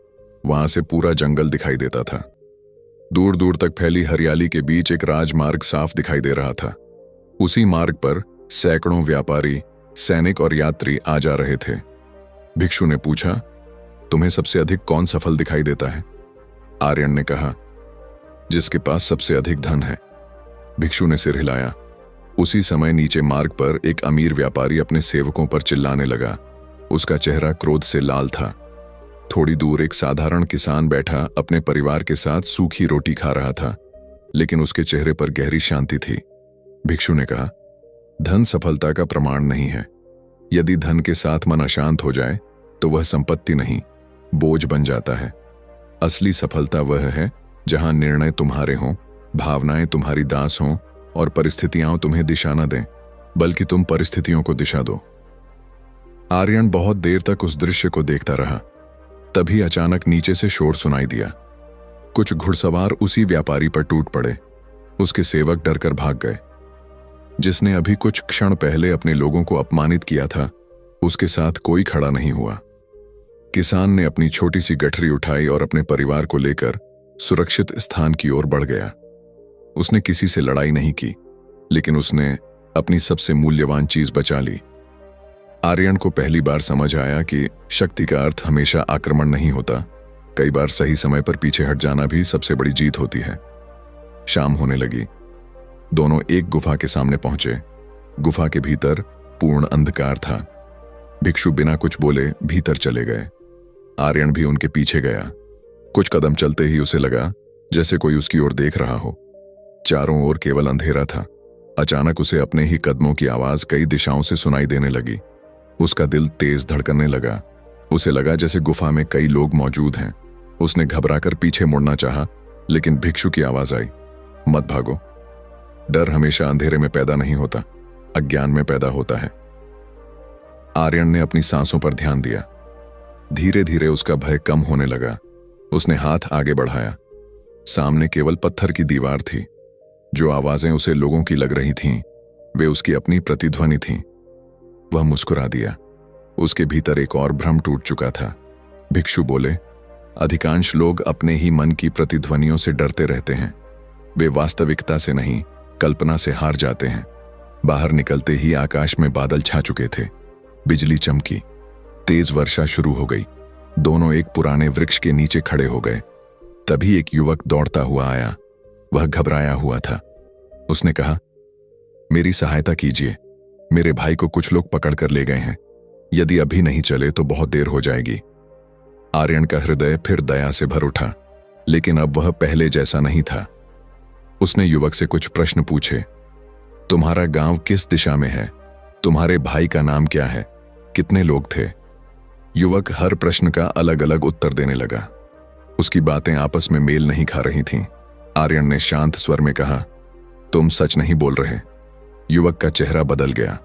वहां से पूरा जंगल दिखाई देता था। दूर दूर तक फैली हरियाली के बीच एक राजमार्ग साफ दिखाई दे रहा था। उसी मार्ग पर सैकड़ों व्यापारी, सैनिक और यात्री आ जा रहे थे। भिक्षु ने पूछा, तुम्हें सबसे अधिक कौन सफल दिखाई देता है? आर्यन ने कहा, जिसके पास सबसे अधिक धन है। भिक्षु ने सिर हिलाया। उसी समय नीचे मार्ग पर एक अमीर व्यापारी अपने सेवकों पर चिल्लाने लगा। उसका चेहरा क्रोध से लाल था। थोड़ी दूर एक साधारण किसान बैठा अपने परिवार के साथ सूखी रोटी खा रहा था, लेकिन उसके चेहरे पर गहरी शांति थी। भिक्षु ने कहा, धन सफलता का प्रमाण नहीं है। यदि धन के साथ मन अशांत हो जाए तो वह संपत्ति नहीं, बोझ बन जाता है। असली सफलता वह है जहां निर्णय तुम्हारे हों, भावनाएं तुम्हारी दास हों और परिस्थितियां तुम्हें दिशा न दें, बल्कि तुम परिस्थितियों को दिशा दो। आर्यन बहुत देर तक उस दृश्य को देखता रहा। तभी अचानक नीचे से शोर सुनाई दिया। कुछ घुड़सवार उसी व्यापारी पर टूट पड़े। उसके सेवक डरकर भाग गए। जिसने अभी कुछ क्षण पहले अपने लोगों को अपमानित किया था, उसके साथ कोई खड़ा नहीं हुआ। किसान ने अपनी छोटी सी गठरी उठाई और अपने परिवार को लेकर सुरक्षित स्थान की ओर बढ़ गया। उसने किसी से लड़ाई नहीं की, लेकिन उसने अपनी सबसे मूल्यवान चीज बचा ली। आर्यन को पहली बार समझ आया कि शक्ति का अर्थ हमेशा आक्रमण नहीं होता। कई बार सही समय पर पीछे हट जाना भी सबसे बड़ी जीत होती है। शाम होने लगी। दोनों एक गुफा के सामने पहुंचे। गुफा के भीतर पूर्ण अंधकार था। भिक्षु बिना कुछ बोले भीतर चले गए। आर्यन भी उनके पीछे गया। कुछ कदम चलते ही उसे लगा जैसे कोई उसकी ओर देख रहा हो। चारों ओर केवल अंधेरा था। अचानक उसे अपने ही कदमों की आवाज कई दिशाओं से सुनाई देने लगी। उसका दिल तेज धड़कने लगा। उसे लगा जैसे गुफा में कई लोग मौजूद हैं। उसने घबराकर पीछे मुड़ना चाहा, लेकिन भिक्षु की आवाज आई, मत भागो। डर हमेशा अंधेरे में पैदा नहीं होता, अज्ञान में पैदा होता है। आर्यन ने अपनी सांसों पर ध्यान दिया। धीरे धीरे उसका भय कम होने लगा। उसने हाथ आगे बढ़ाया। सामने केवल पत्थर की दीवार थी। जो आवाजें उसे लोगों की लग रही थीं, वे उसकी अपनी प्रतिध्वनि थीं। वह मुस्कुरा दिया। उसके भीतर एक और भ्रम टूट चुका था। भिक्षु बोले, अधिकांश लोग अपने ही मन की प्रतिध्वनियों से डरते रहते हैं। वे वास्तविकता से नहीं, कल्पना से हार जाते हैं। बाहर निकलते ही आकाश में बादल छा चुके थे। बिजली चमकी। तेज वर्षा शुरू हो गई। दोनों एक पुराने वृक्ष के नीचे खड़े हो गए। तभी एक युवक दौड़ता हुआ आया। वह घबराया हुआ था। उसने कहा, मेरी सहायता कीजिए। मेरे भाई को कुछ लोग पकड़कर ले गए हैं। यदि अभी नहीं चले तो बहुत देर हो जाएगी। आर्यन का हृदय फिर दया से भर उठा, लेकिन अब वह पहले जैसा नहीं था। उसने युवक से कुछ प्रश्न पूछे। तुम्हारा गांव किस दिशा में है? तुम्हारे भाई का नाम क्या है? कितने लोग थे? युवक हर प्रश्न का अलग अलग उत्तर देने लगा। उसकी बातें आपस में मेल नहीं खा रही थीं। आर्यन ने शांत स्वर में कहा, तुम सच नहीं बोल रहे। युवक का चेहरा बदल गया।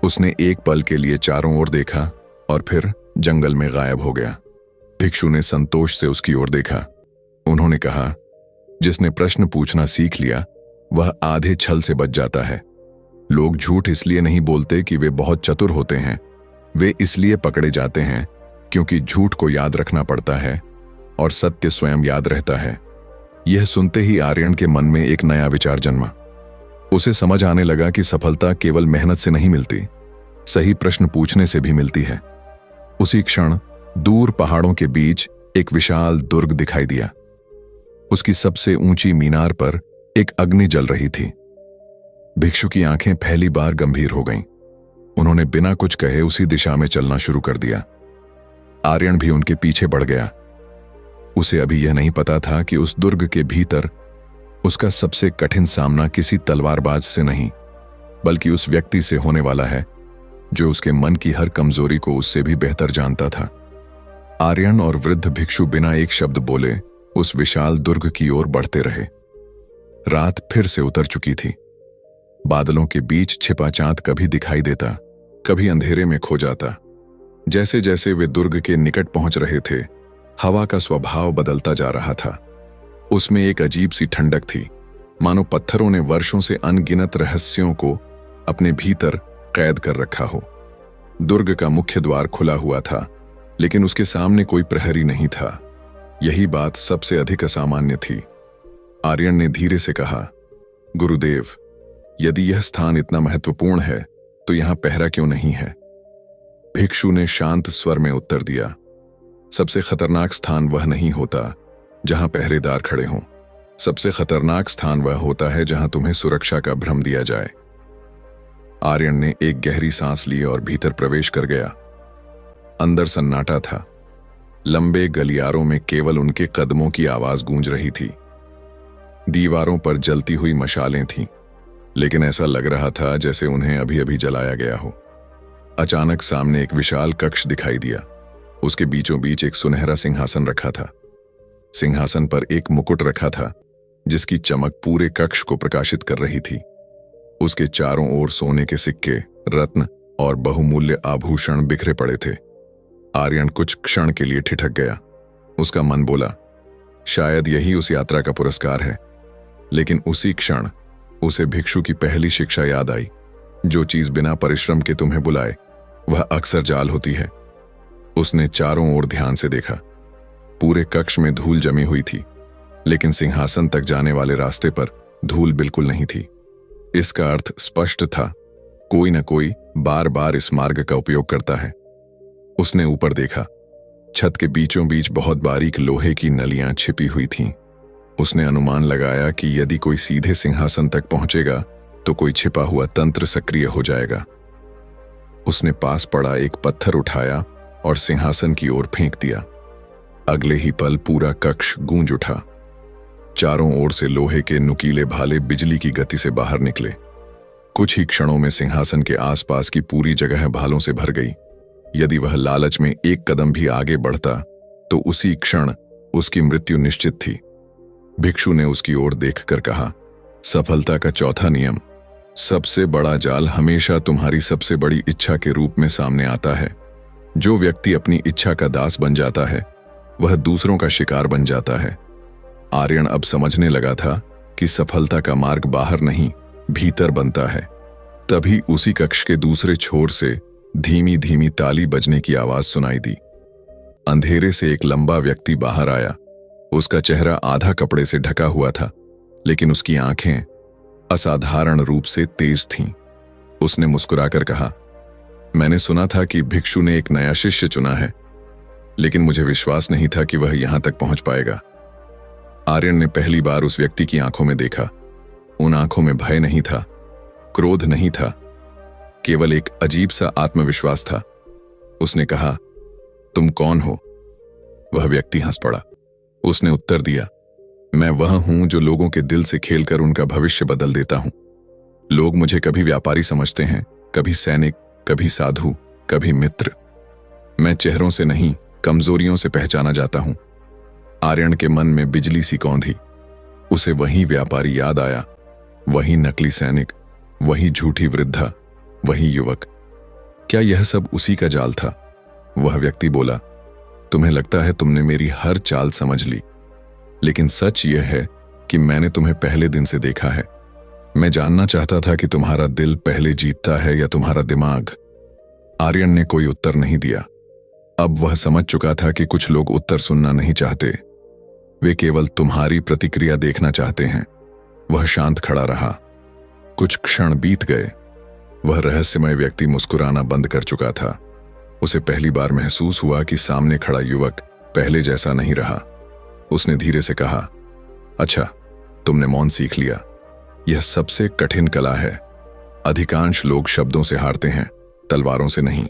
उसने एक पल के लिए चारों ओर देखा और फिर जंगल में गायब हो गया। भिक्षु ने संतोष से उसकी ओर देखा। उन्होंने कहा, जिसने प्रश्न पूछना सीख लिया वह आधे छल से बच जाता है। लोग झूठ इसलिए नहीं बोलते कि वे बहुत चतुर होते हैं। वे इसलिए पकड़े जाते हैं क्योंकि झूठ को याद रखना पड़ता है और सत्य स्वयं याद रहता है। यह सुनते ही आर्यन के मन में एक नया विचार जन्मा। उसे समझ आने लगा कि सफलता केवल मेहनत से नहीं मिलती, सही प्रश्न पूछने से भी मिलती है। उसी क्षण दूर पहाड़ों के बीच एक विशाल दुर्ग दिखाई दिया। उसकी सबसे ऊंची मीनार पर एक अग्नि जल रही थी। भिक्षु की आंखें पहली बार गंभीर हो गईं। उन्होंने बिना कुछ कहे उसी दिशा में चलना शुरू कर दिया। आर्यन भी उनके पीछे बढ़ गया। उसे अभी यह नहीं पता था कि उस दुर्ग के भीतर उसका सबसे कठिन सामना किसी तलवारबाज से नहीं, बल्कि उस व्यक्ति से होने वाला है जो उसके मन की हर कमजोरी को उससे भी बेहतर जानता था। आर्यन और वृद्ध भिक्षु बिना एक शब्द बोले उस विशाल दुर्ग की ओर बढ़ते रहे। रात फिर से उतर चुकी थी। बादलों के बीच छिपा चांद कभी दिखाई देता, कभी अंधेरे में खो जाता। जैसे जैसे वे दुर्ग के निकट पहुंच रहे थे, हवा का स्वभाव बदलता जा रहा था। उसमें एक अजीब सी ठंडक थी, मानो पत्थरों ने वर्षों से अनगिनत रहस्यों को अपने भीतर कैद कर रखा हो। दुर्ग का मुख्य द्वार खुला हुआ था, लेकिन उसके सामने कोई प्रहरी नहीं था। यही बात सबसे अधिक असामान्य थी। आर्यन ने धीरे से कहा, गुरुदेव, यदि यह स्थान इतना महत्वपूर्ण है तो यहां पहरा क्यों नहीं है? भिक्षु ने शांत स्वर में उत्तर दिया, सबसे खतरनाक स्थान वह नहीं होता जहां पहरेदार खड़े हों। सबसे खतरनाक स्थान वह होता है जहां तुम्हें सुरक्षा का भ्रम दिया जाए। आर्यन ने एक गहरी सांस ली और भीतर प्रवेश कर गया। अंदर सन्नाटा था। लंबे गलियारों में केवल उनके कदमों की आवाज गूंज रही थी। दीवारों पर जलती हुई मशालें थीं, लेकिन ऐसा लग रहा था जैसे उन्हें अभी अभी जलाया गया हो। अचानक सामने एक विशाल कक्ष दिखाई दिया। उसके बीचों बीच एक सुनहरा सिंहासन रखा था। सिंहासन पर एक मुकुट रखा था जिसकी चमक पूरे कक्ष को प्रकाशित कर रही थी। उसके चारों ओर सोने के सिक्के, रत्न और बहुमूल्य आभूषण बिखरे पड़े थे। आर्यन कुछ क्षण के लिए ठिठक गया। उसका मन बोला, शायद यही उस यात्रा का पुरस्कार है। लेकिन उसी क्षण उसे भिक्षु की पहली शिक्षा याद आई, जो चीज बिना परिश्रम के तुम्हें बुलाए वह अक्सर जाल होती है। उसने चारों ओर ध्यान से देखा। पूरे कक्ष में धूल जमी हुई थी, लेकिन सिंहासन तक जाने वाले रास्ते पर धूल बिल्कुल नहीं थी। इसका अर्थ स्पष्ट था, कोई न कोई बार बार इस मार्ग का उपयोग करता है। उसने ऊपर देखा। छत के बीचों बीच बहुत बारीक लोहे की नलियां छिपी हुई थीं। उसने अनुमान लगाया कि यदि कोई सीधे सिंहासन तक पहुंचेगा तो कोई छिपा हुआ तंत्र सक्रिय हो जाएगा। उसने पास पड़ा एक पत्थर उठाया और सिंहासन की ओर फेंक दिया। अगले ही पल पूरा कक्ष गूंज उठा। चारों ओर से लोहे के नुकीले भाले बिजली की गति से बाहर निकले। कुछ ही क्षणों में सिंहासन के आसपास की पूरी जगह भालों से भर गई। यदि वह लालच में एक कदम भी आगे बढ़ता तो उसी क्षण उसकी मृत्यु निश्चित थी। भिक्षु ने उसकी ओर देखकर कहा, सफलता का चौथा नियम, सबसे बड़ा जाल हमेशा तुम्हारी सबसे बड़ी इच्छा के रूप में सामने आता है। जो व्यक्ति अपनी इच्छा का दास बन जाता है वह दूसरों का शिकार बन जाता है। आर्यन अब समझने लगा था कि सफलता का मार्ग बाहर नहीं, भीतर बनता है। तभी उसी कक्ष के दूसरे छोर से धीमी धीमी ताली बजने की आवाज सुनाई दी। अंधेरे से एक लंबा व्यक्ति बाहर आया। उसका चेहरा आधा कपड़े से ढका हुआ था, लेकिन उसकी आंखें असाधारण रूप से तेज थीं। उसने मुस्कुराकर कहा, मैंने सुना था कि भिक्षु ने एक नया शिष्य चुना है, लेकिन मुझे विश्वास नहीं था कि वह यहां तक पहुंच पाएगा। आर्यन ने पहली बार उस व्यक्ति की आंखों में देखा। उन आंखों में भय नहीं था, क्रोध नहीं था, केवल एक अजीब सा आत्मविश्वास था। उसने कहा, तुम कौन हो? वह व्यक्ति हंस पड़ा। उसने उत्तर दिया, मैं वह हूं जो लोगों के दिल से खेलकर उनका भविष्य बदल देता हूं। लोग मुझे कभी व्यापारी समझते हैं, कभी सैनिक, कभी साधु, कभी मित्र। मैं चेहरों से नहीं, कमजोरियों से पहचाना जाता हूं। आर्यन के मन में बिजली सी कौंधी। उसे वही व्यापारी याद आया, वही नकली सैनिक, वही झूठी वृद्धा, वही युवक। क्या यह सब उसी का जाल था? वह व्यक्ति बोला, तुम्हें लगता है तुमने मेरी हर चाल समझ ली, लेकिन सच यह है कि मैंने तुम्हें पहले दिन से देखा है। मैं जानना चाहता था कि तुम्हारा दिल पहले जीतता है या तुम्हारा दिमाग। आर्यन ने कोई उत्तर नहीं दिया। अब वह समझ चुका था कि कुछ लोग उत्तर सुनना नहीं चाहते, वे केवल तुम्हारी प्रतिक्रिया देखना चाहते हैं। वह शांत खड़ा रहा। कुछ क्षण बीत गए। वह रहस्यमय व्यक्ति मुस्कुराना बंद कर चुका था। उसे पहली बार महसूस हुआ कि सामने खड़ा युवक पहले जैसा नहीं रहा। उसने धीरे से कहा, अच्छा, तुमने मौन सीख लिया। यह सबसे कठिन कला है। अधिकांश लोग शब्दों से हारते हैं, तलवारों से नहीं।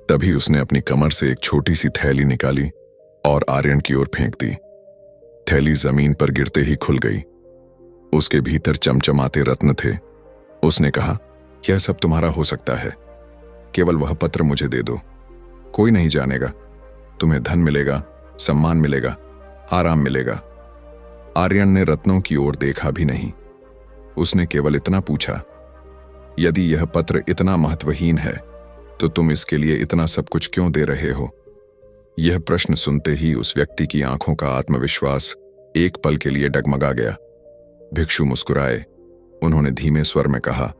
तभी उसने अपनी कमर से एक छोटी सी थैली निकाली और आर्यन की ओर फेंक दी। थैली जमीन पर गिरते ही खुल गई। उसके भीतर चमचमाते रत्न थे। उसने कहा, यह सब तुम्हारा हो सकता है, केवल वह पत्र मुझे दे दो। कोई नहीं जानेगा। तुम्हें धन मिलेगा, सम्मान मिलेगा, आराम मिलेगा। आर्यन ने रत्नों की ओर देखा भी नहीं। उसने केवल इतना पूछा, यदि यह पत्र इतना महत्वहीन है तो तुम इसके लिए इतना सब कुछ क्यों दे रहे हो? यह प्रश्न सुनते ही उस व्यक्ति की आंखों का आत्मविश्वास एक पल के लिए डगमगा गया। भिक्षु मुस्कुराए। उन्होंने धीमे स्वर में कहा,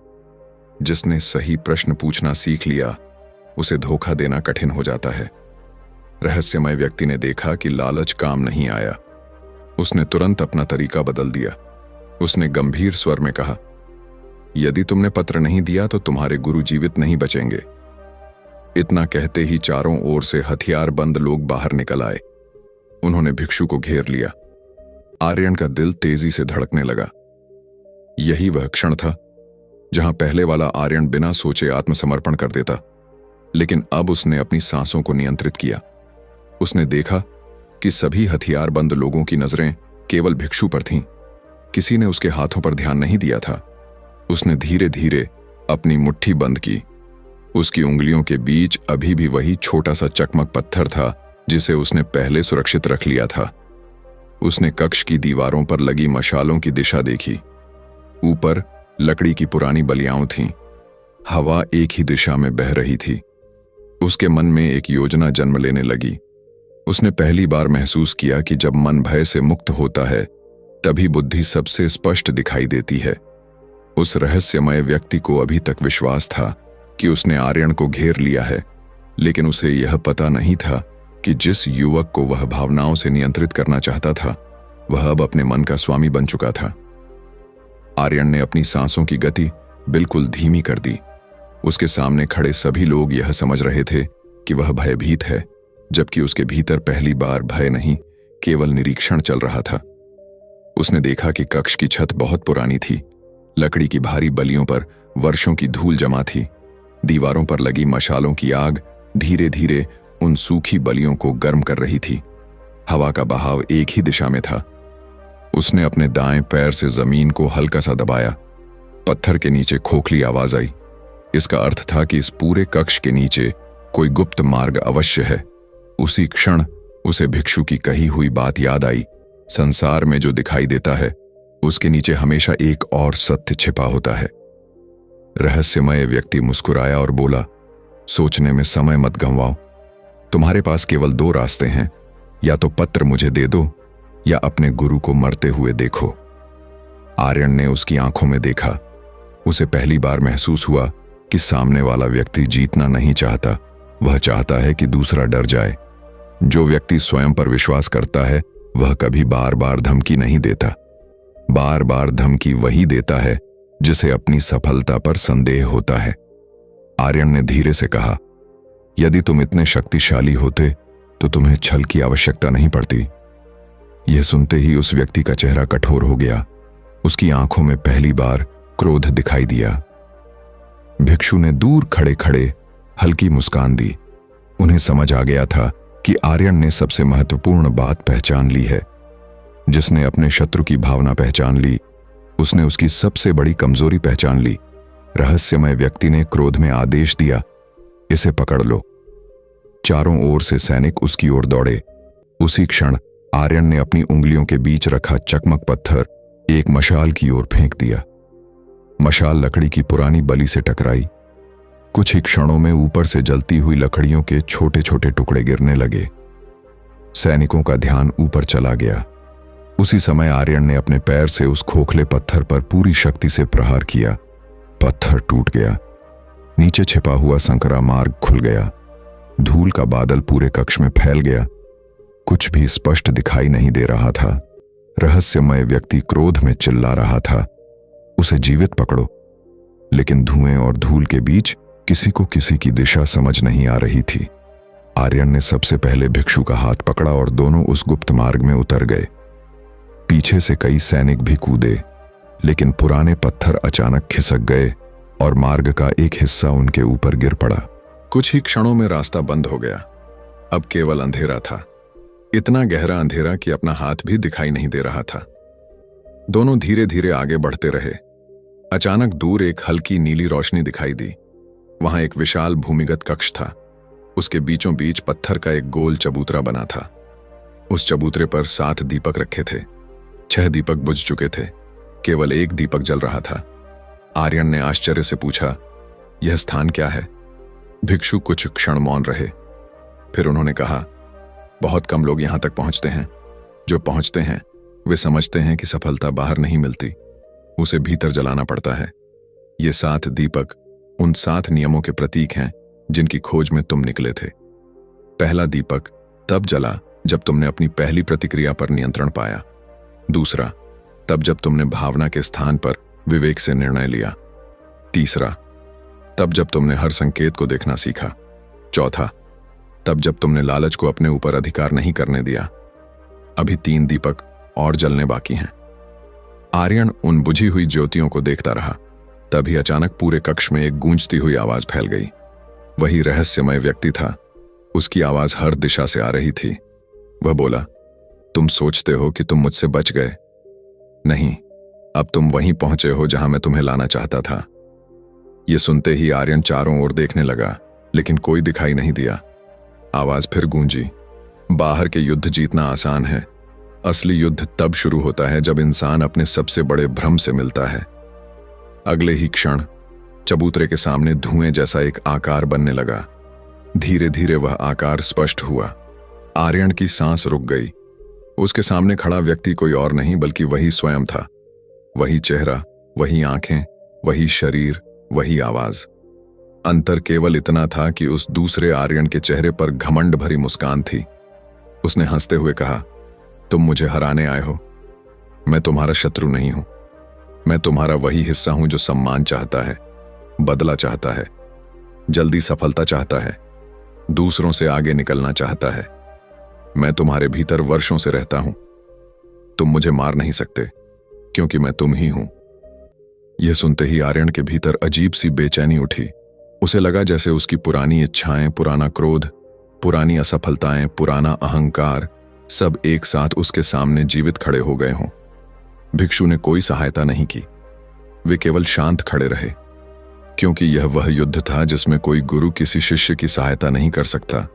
जिसने सही प्रश्न पूछना सीख लिया उसे धोखा देना कठिन हो जाता है। रहस्यमय व्यक्ति ने देखा कि लालच काम नहीं आया। उसने तुरंत अपना तरीका बदल दिया। उसने गंभीर स्वर में कहा, यदि तुमने पत्र नहीं दिया तो तुम्हारे गुरु जीवित नहीं बचेंगे। इतना कहते ही चारों ओर से हथियार बंद लोग बाहर निकल आए। उन्होंने भिक्षु को घेर लिया। आर्यन का दिल तेजी से धड़कने लगा। यही वह क्षण था जहां पहले वाला आर्यन बिना सोचे आत्मसमर्पण कर देता, लेकिन अब उसने अपनी सांसों को नियंत्रित किया। उसने देखा कि सभी हथियार बंद लोगों की नजरें केवल भिक्षु पर थीं। किसी ने उसके हाथों पर ध्यान नहीं दिया था। उसने धीरे धीरे अपनी मुट्ठी बंद की। उसकी उंगलियों के बीच अभी भी वही छोटा सा चकमक पत्थर था जिसे उसने पहले सुरक्षित रख लिया था। उसने कक्ष की दीवारों पर लगी मशालों की दिशा देखी। ऊपर लकड़ी की पुरानी बलियाओं थीं। हवा एक ही दिशा में बह रही थी। उसके मन में एक योजना जन्म लेने लगी। उसने पहली बार महसूस किया कि जब मन भय से मुक्त होता है तभी बुद्धि सबसे स्पष्ट दिखाई देती है। उस रहस्यमय व्यक्ति को अभी तक विश्वास था कि उसने आर्यन को घेर लिया है, लेकिन उसे यह पता नहीं था कि जिस युवक को वह भावनाओं से नियंत्रित करना चाहता था वह अब अपने मन का स्वामी बन चुका था। आर्यन ने अपनी सांसों की गति बिल्कुल धीमी कर दी। उसके सामने खड़े सभी लोग यह समझ रहे थे कि वह भयभीत है, जबकि उसके भीतर पहली बार भय नहीं, केवल निरीक्षण चल रहा था। उसने देखा कि कक्ष की छत बहुत पुरानी थी, लकड़ी की भारी बलियों पर वर्षों की धूल जमा थी। दीवारों पर लगी मशालों की आग धीरे धीरे उन सूखी बलियों को गर्म कर रही थी। हवा का बहाव एक ही दिशा में था। उसने अपने दाएं पैर से जमीन को हल्का सा दबाया। पत्थर के नीचे खोखली आवाज आई। इसका अर्थ था कि इस पूरे कक्ष के नीचे कोई गुप्त मार्ग अवश्य है। उसी क्षण उसे भिक्षु की कही हुई बात याद आई, संसार में जो दिखाई देता है उसके नीचे हमेशा एक और सत्य छिपा होता है। रहस्यमय व्यक्ति मुस्कुराया और बोला, सोचने में समय मत गंवाओ। तुम्हारे पास केवल दो रास्ते हैं, या तो पत्र मुझे दे दो या अपने गुरु को मरते हुए देखो। आर्यन ने उसकी आंखों में देखा। उसे पहली बार महसूस हुआ कि सामने वाला व्यक्ति जीतना नहीं चाहता, वह चाहता है कि दूसरा डर जाए। जो व्यक्ति स्वयं पर विश्वास करता है वह कभी बार बार धमकी नहीं देता। बार बार धमकी वही देता है जिसे अपनी सफलता पर संदेह होता है। आर्यन ने धीरे से कहा, यदि तुम इतने शक्तिशाली होते तो तुम्हें छल की आवश्यकता नहीं पड़ती। यह सुनते ही उस व्यक्ति का चेहरा कठोर हो गया। उसकी आंखों में पहली बार क्रोध दिखाई दिया। भिक्षु ने दूर खड़े खड़े हल्की मुस्कान दी। उन्हें समझ आ गया था कि आर्यन ने सबसे महत्वपूर्ण बात पहचान ली है। जिसने अपने शत्रु की भावना पहचान ली, उसने उसकी सबसे बड़ी कमजोरी पहचान ली। रहस्यमय व्यक्ति ने क्रोध में आदेश दिया, इसे पकड़ लो। चारों ओर से सैनिक उसकी ओर दौड़े। उसी क्षण आर्यन ने अपनी उंगलियों के बीच रखा चकमक पत्थर एक मशाल की ओर फेंक दिया। मशाल लकड़ी की पुरानी बली से टकराई। कुछ ही क्षणों में ऊपर से जलती हुई लकड़ियों के छोटे छोटे टुकड़े गिरने लगे। सैनिकों का ध्यान ऊपर चला गया। उसी समय आर्यन ने अपने पैर से उस खोखले पत्थर पर पूरी शक्ति से प्रहार किया। पत्थर टूट गया। नीचे छिपा हुआ संकरा मार्ग खुल गया। धूल का बादल पूरे कक्ष में फैल गया। कुछ भी स्पष्ट दिखाई नहीं दे रहा था। रहस्यमय व्यक्ति क्रोध में चिल्ला रहा था, उसे जीवित पकड़ो। लेकिन धुएं और धूल के बीच किसी को किसी की दिशा समझ नहीं आ रही थी। आर्यन ने सबसे पहले भिक्षु का हाथ पकड़ा और दोनों उस गुप्त मार्ग में उतर गए। पीछे से कई सैनिक भी कूदे, लेकिन पुराने पत्थर अचानक खिसक गए और मार्ग का एक हिस्सा उनके ऊपर गिर पड़ा। कुछ ही क्षणों में रास्ता बंद हो गया। अब केवल अंधेरा था, इतना गहरा अंधेरा कि अपना हाथ भी दिखाई नहीं दे रहा था। दोनों धीरे धीरे आगे बढ़ते रहे। अचानक दूर एक हल्की नीली रोशनी दिखाई दी। वहां एक विशाल भूमिगत कक्ष था। उसके बीचों बीच पत्थर का एक गोल चबूतरा बना था। उस चबूतरे पर 7 दीपक रखे थे। 6 दीपक बुझ चुके थे, केवल एक दीपक जल रहा था। आर्यन ने आश्चर्य से पूछा, यह स्थान क्या है? भिक्षु कुछ क्षण मौन रहे। फिर उन्होंने कहा, बहुत कम लोग यहां तक पहुंचते हैं। जो पहुंचते हैं वे समझते हैं कि सफलता बाहर नहीं मिलती, उसे भीतर जलाना पड़ता है। ये 7 दीपक उन 7 नियमों के प्रतीक हैं जिनकी खोज में तुम निकले थे। पहला दीपक तब जला जब तुमने अपनी पहली प्रतिक्रिया पर नियंत्रण पाया। दूसरा, तब जब तुमने भावना के स्थान पर विवेक से निर्णय लिया। तीसरा, तब जब तुमने हर संकेत को देखना सीखा। चौथा, तब जब तुमने लालच को अपने ऊपर अधिकार नहीं करने दिया। अभी 3 दीपक और जलने बाकी हैं। आर्यन उन बुझी हुई ज्योतियों को देखता रहा। तभी अचानक पूरे कक्ष में एक गूंजती हुई आवाज फैल गई। वही रहस्यमय व्यक्ति था। उसकी आवाज हर दिशा से आ रही थी। वह बोला, तुम सोचते हो कि तुम मुझसे बच गए? नहीं, अब तुम वहीं पहुंचे हो जहां मैं तुम्हें लाना चाहता था। यह सुनते ही आर्यन चारों ओर देखने लगा, लेकिन कोई दिखाई नहीं दिया। आवाज फिर गूंजी, बाहर के युद्ध जीतना आसान है, असली युद्ध तब शुरू होता है जब इंसान अपने सबसे बड़े भ्रम से मिलता है। अगले ही क्षण चबूतरे के सामने धुएं जैसा एक आकार बनने लगा। धीरे धीरे वह आकार स्पष्ट हुआ। आर्यन की सांस रुक गई। उसके सामने खड़ा व्यक्ति कोई और नहीं बल्कि वही स्वयं था। वही चेहरा, वही आंखें, वही शरीर, वही आवाज। अंतर केवल इतना था कि उस दूसरे आर्यन के चेहरे पर घमंड भरी मुस्कान थी। उसने हंसते हुए कहा, तुम मुझे हराने आए हो। मैं तुम्हारा शत्रु नहीं हूं। मैं तुम्हारा वही हिस्सा हूं जो सम्मान चाहता है, बदला चाहता है, जल्दी सफलता चाहता है, दूसरों से आगे निकलना चाहता है। मैं तुम्हारे भीतर वर्षों से रहता हूं। तुम मुझे मार नहीं सकते, क्योंकि मैं तुम ही हूं। यह सुनते ही आर्यन के भीतर अजीब सी बेचैनी उठी। उसे लगा जैसे उसकी पुरानी इच्छाएं, पुराना क्रोध, पुरानी असफलताएं, पुराना अहंकार सब एक साथ उसके सामने जीवित खड़े हो गए हों। भिक्षु ने कोई सहायता नहीं की, वे केवल शांत खड़े रहे, क्योंकि यह वह युद्ध था जिसमें कोई गुरु किसी शिष्य की सहायता नहीं कर सकता।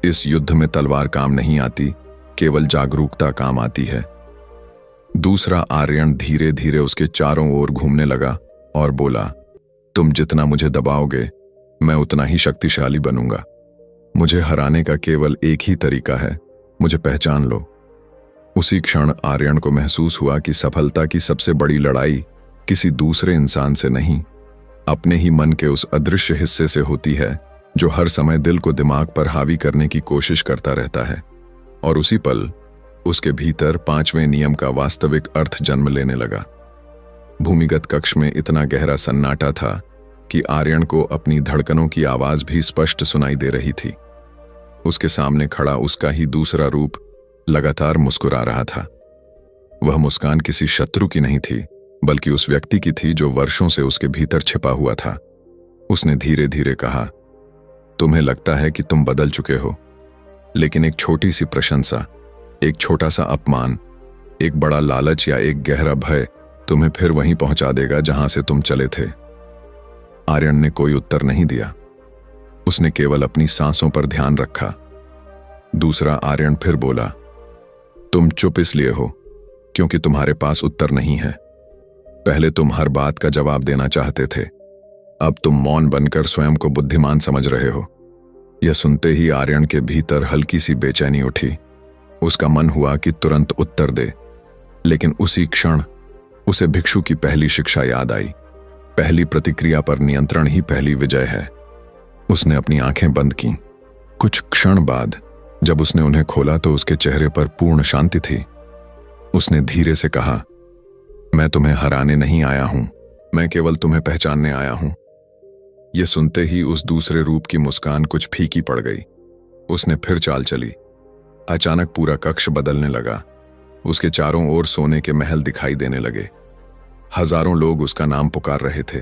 इस युद्ध में तलवार काम नहीं आती, केवल जागरूकता काम आती है। दूसरा आर्यन धीरे धीरे उसके चारों ओर घूमने लगा और बोला, तुम जितना मुझे दबाओगे मैं उतना ही शक्तिशाली बनूंगा। मुझे हराने का केवल एक ही तरीका है, मुझे पहचान लो। उसी क्षण आर्यन को महसूस हुआ कि सफलता की सबसे बड़ी लड़ाई किसी दूसरे इंसान से नहीं, अपने ही मन के उस अदृश्य हिस्से से होती है जो हर समय दिल को दिमाग पर हावी करने की कोशिश करता रहता है। और उसी पल उसके भीतर 5वें नियम का वास्तविक अर्थ जन्म लेने लगा। भूमिगत कक्ष में इतना गहरा सन्नाटा था कि आर्यन को अपनी धड़कनों की आवाज भी स्पष्ट सुनाई दे रही थी। उसके सामने खड़ा उसका ही दूसरा रूप लगातार मुस्कुरा रहा था। वह मुस्कान किसी शत्रु की नहीं थी, बल्कि उस व्यक्ति की थी जो वर्षों से उसके भीतर छिपा हुआ था। उसने धीरे धीरे कहा, तुम्हें लगता है कि तुम बदल चुके हो, लेकिन एक छोटी सी प्रशंसा, एक छोटा सा अपमान, एक बड़ा लालच या एक गहरा भय तुम्हें फिर वहीं पहुंचा देगा जहां से तुम चले थे। आर्यन ने कोई उत्तर नहीं दिया, उसने केवल अपनी सांसों पर ध्यान रखा। दूसरा आर्यन फिर बोला, तुम चुप इसलिए हो क्योंकि तुम्हारे पास उत्तर नहीं है। पहले तुम हर बात का जवाब देना चाहते थे, अब तुम मौन बनकर स्वयं को बुद्धिमान समझ रहे हो। यह सुनते ही आर्यन के भीतर हल्की सी बेचैनी उठी। उसका मन हुआ कि तुरंत उत्तर दे, लेकिन उसी क्षण उसे भिक्षु की पहली शिक्षा याद आई। पहली प्रतिक्रिया पर नियंत्रण ही पहली विजय है। उसने अपनी आंखें बंद की। कुछ क्षण बाद जब उसने उन्हें खोला तो उसके चेहरे पर पूर्ण शांति थी। उसने धीरे से कहा, मैं तुम्हें हराने नहीं आया हूं, मैं केवल तुम्हें पहचानने आया हूं। यह सुनते ही उस दूसरे रूप की मुस्कान कुछ फीकी पड़ गई। उसने फिर चाल चली। अचानक पूरा कक्ष बदलने लगा। उसके चारों ओर सोने के महल दिखाई देने लगे। हजारों लोग उसका नाम पुकार रहे थे।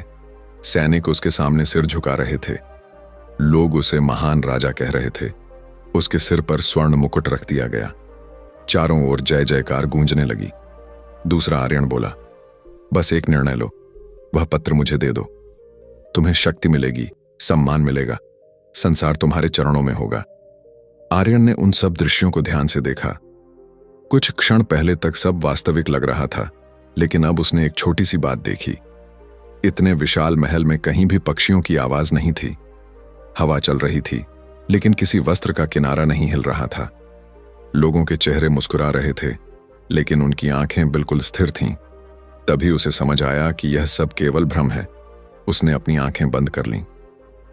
सैनिक उसके सामने सिर झुका रहे थे। लोग उसे महान राजा कह रहे थे। उसके सिर पर स्वर्ण मुकुट रख दिया गया। चारों ओर जय जयकार गूंजने लगी। दूसरा आर्यन बोला, बस एक निर्णय लो, वह पत्र मुझे दे दो। तुम्हें शक्ति मिलेगी, सम्मान मिलेगा, संसार तुम्हारे चरणों में होगा। आर्यन ने उन सब दृश्यों को ध्यान से देखा। कुछ क्षण पहले तक सब वास्तविक लग रहा था, लेकिन अब उसने एक छोटी सी बात देखी। इतने विशाल महल में कहीं भी पक्षियों की आवाज नहीं थी। हवा चल रही थी, लेकिन किसी वस्त्र का किनारा नहीं हिल रहा था। लोगों के चेहरे मुस्कुरा रहे थे, लेकिन उनकी आंखें बिल्कुल स्थिर थीं। तभी उसे समझ आया कि यह सब केवल भ्रम है। उसने अपनी आंखें बंद कर लीं।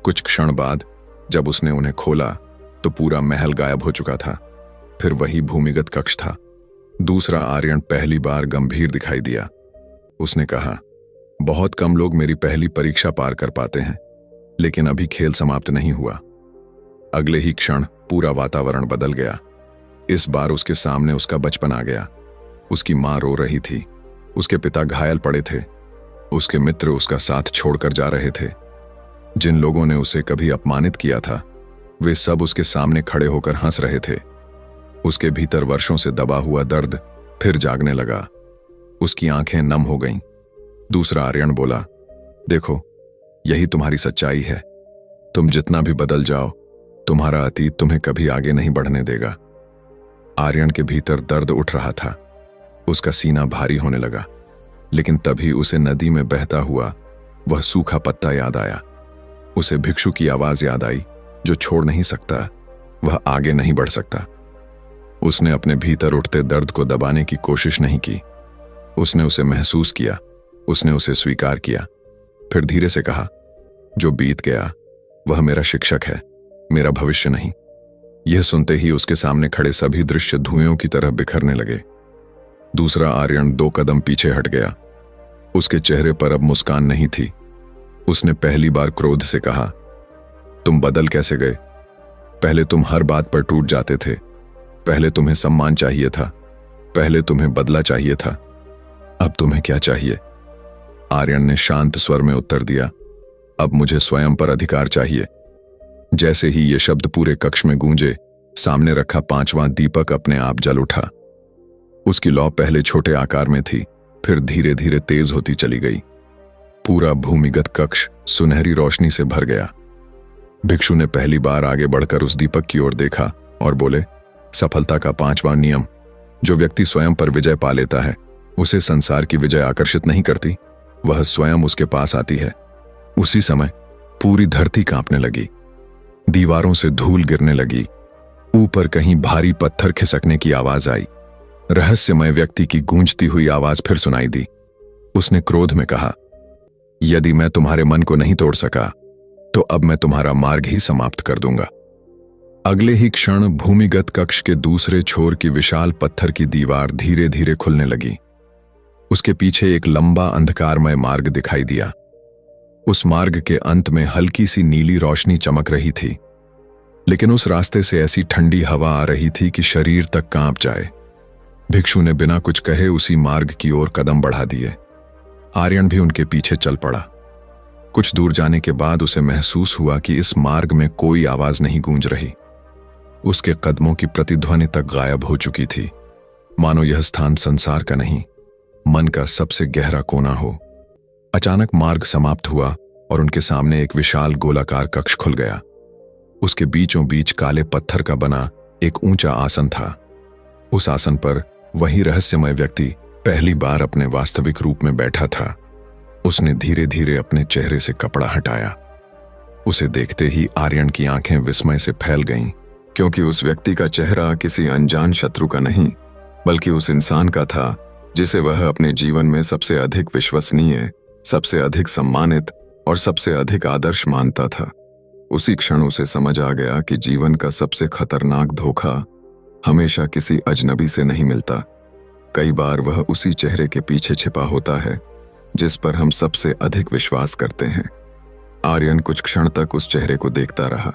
कुछ क्षण बाद जब उसने उन्हें खोला तो पूरा महल गायब हो चुका था। फिर वही भूमिगत कक्ष था। दूसरा आर्यन पहली बार गंभीर दिखाई दिया। उसने कहा, बहुत कम लोग मेरी पहली परीक्षा पार कर पाते हैं, लेकिन अभी खेल समाप्त नहीं हुआ। अगले ही क्षण पूरा वातावरण बदल गया। इस बार उसके सामने उसका बचपन आ गया। उसकी मां रो रही थी, उसके पिता घायल पड़े थे, उसके मित्र उसका साथ छोड़कर जा रहे थे। जिन लोगों ने उसे कभी अपमानित किया था, वे सब उसके सामने खड़े होकर हंस रहे थे। उसके भीतर वर्षों से दबा हुआ दर्द फिर जागने लगा। उसकी आंखें नम हो गईं। दूसरा आर्यन बोला, देखो, यही तुम्हारी सच्चाई है। तुम जितना भी बदल जाओ, तुम्हारा अतीत तुम्हें कभी आगे नहीं बढ़ने देगा। आर्यन के भीतर दर्द उठ रहा था। उसका सीना भारी होने लगा, लेकिन तभी उसे नदी में बहता हुआ वह सूखा पत्ता याद आया। उसे भिक्षु की आवाज याद आई, जो छोड़ नहीं सकता, वह आगे नहीं बढ़ सकता। उसने अपने भीतर उठते दर्द को दबाने की कोशिश नहीं की। उसने उसे महसूस किया, उसने उसे स्वीकार किया। फिर धीरे से कहा, जो बीत गया वह मेरा शिक्षक है, मेरा भविष्य नहीं। यह सुनते ही उसके सामने खड़े सभी दृश्य धुएं की तरह बिखरने लगे। दूसरा आर्यन 2 कदम पीछे हट गया। उसके चेहरे पर अब मुस्कान नहीं थी। उसने पहली बार क्रोध से कहा, तुम बदल कैसे गए? पहले तुम हर बात पर टूट जाते थे। पहले तुम्हें सम्मान चाहिए था, पहले तुम्हें बदला चाहिए था। अब तुम्हें क्या चाहिए? आर्यन ने शांत स्वर में उत्तर दिया, अब मुझे स्वयं पर अधिकार चाहिए। जैसे ही ये शब्द पूरे कक्ष में गूंजे, सामने रखा 5वां दीपक अपने आप जल उठा। उसकी लौ पहले छोटे आकार में थी, फिर धीरे धीरे तेज होती चली गई। पूरा भूमिगत कक्ष सुनहरी रोशनी से भर गया। भिक्षु ने पहली बार आगे बढ़कर उस दीपक की ओर देखा और बोले, सफलता का 5वां नियम, जो व्यक्ति स्वयं पर विजय पा लेता है उसे संसार की विजय आकर्षित नहीं करती, वह स्वयं उसके पास आती है। उसी समय पूरी धरती कांपने लगी, दीवारों से धूल गिरने लगी, ऊपर कहीं भारी पत्थर खिसकने की आवाज आई। रहस्यमय व्यक्ति की गूंजती हुई आवाज फिर सुनाई दी। उसने क्रोध में कहा, यदि मैं तुम्हारे मन को नहीं तोड़ सका तो अब मैं तुम्हारा मार्ग ही समाप्त कर दूंगा। अगले ही क्षण भूमिगत कक्ष के दूसरे छोर की विशाल पत्थर की दीवार धीरे धीरे खुलने लगी। उसके पीछे एक लंबा अंधकारमय मार्ग दिखाई दिया। उस मार्ग के अंत में हल्की सी नीली रोशनी चमक रही थी, लेकिन उस रास्ते से ऐसी ठंडी हवा आ रही थी कि शरीर तक कांप जाए। भिक्षु ने बिना कुछ कहे उसी मार्ग की ओर कदम बढ़ा दिए। आर्यन भी उनके पीछे चल पड़ा। कुछ दूर जाने के बाद उसे महसूस हुआ कि इस मार्ग में कोई आवाज नहीं गूंज रही। उसके कदमों की प्रतिध्वनि तक गायब हो चुकी थी, मानो यह स्थान संसार का नहीं, मन का सबसे गहरा कोना हो। अचानक मार्ग समाप्त हुआ और उनके सामने एक विशाल गोलाकार कक्ष खुल गया। उसके बीचों बीच काले पत्थर का बना एक ऊंचा आसन था। उस आसन पर वही रहस्यमय व्यक्ति पहली बार अपने वास्तविक रूप में बैठा था। उसने धीरे धीरे अपने चेहरे से कपड़ा हटाया। उसे देखते ही आर्यन की आंखें विस्मय से फैल गईं, क्योंकि उस व्यक्ति का चेहरा किसी अनजान शत्रु का नहीं, बल्कि उस इंसान का था जिसे वह अपने जीवन में सबसे अधिक विश्वसनीय, सबसे अधिक सम्मानित और सबसे अधिक आदर्श मानता था। उसी क्षण उसे समझ आ गया कि जीवन का सबसे खतरनाक धोखा हमेशा किसी अजनबी से नहीं मिलता। कई बार वह उसी चेहरे के पीछे छिपा होता है जिस पर हम सबसे अधिक विश्वास करते हैं। आर्यन कुछ क्षण तक उस चेहरे को देखता रहा।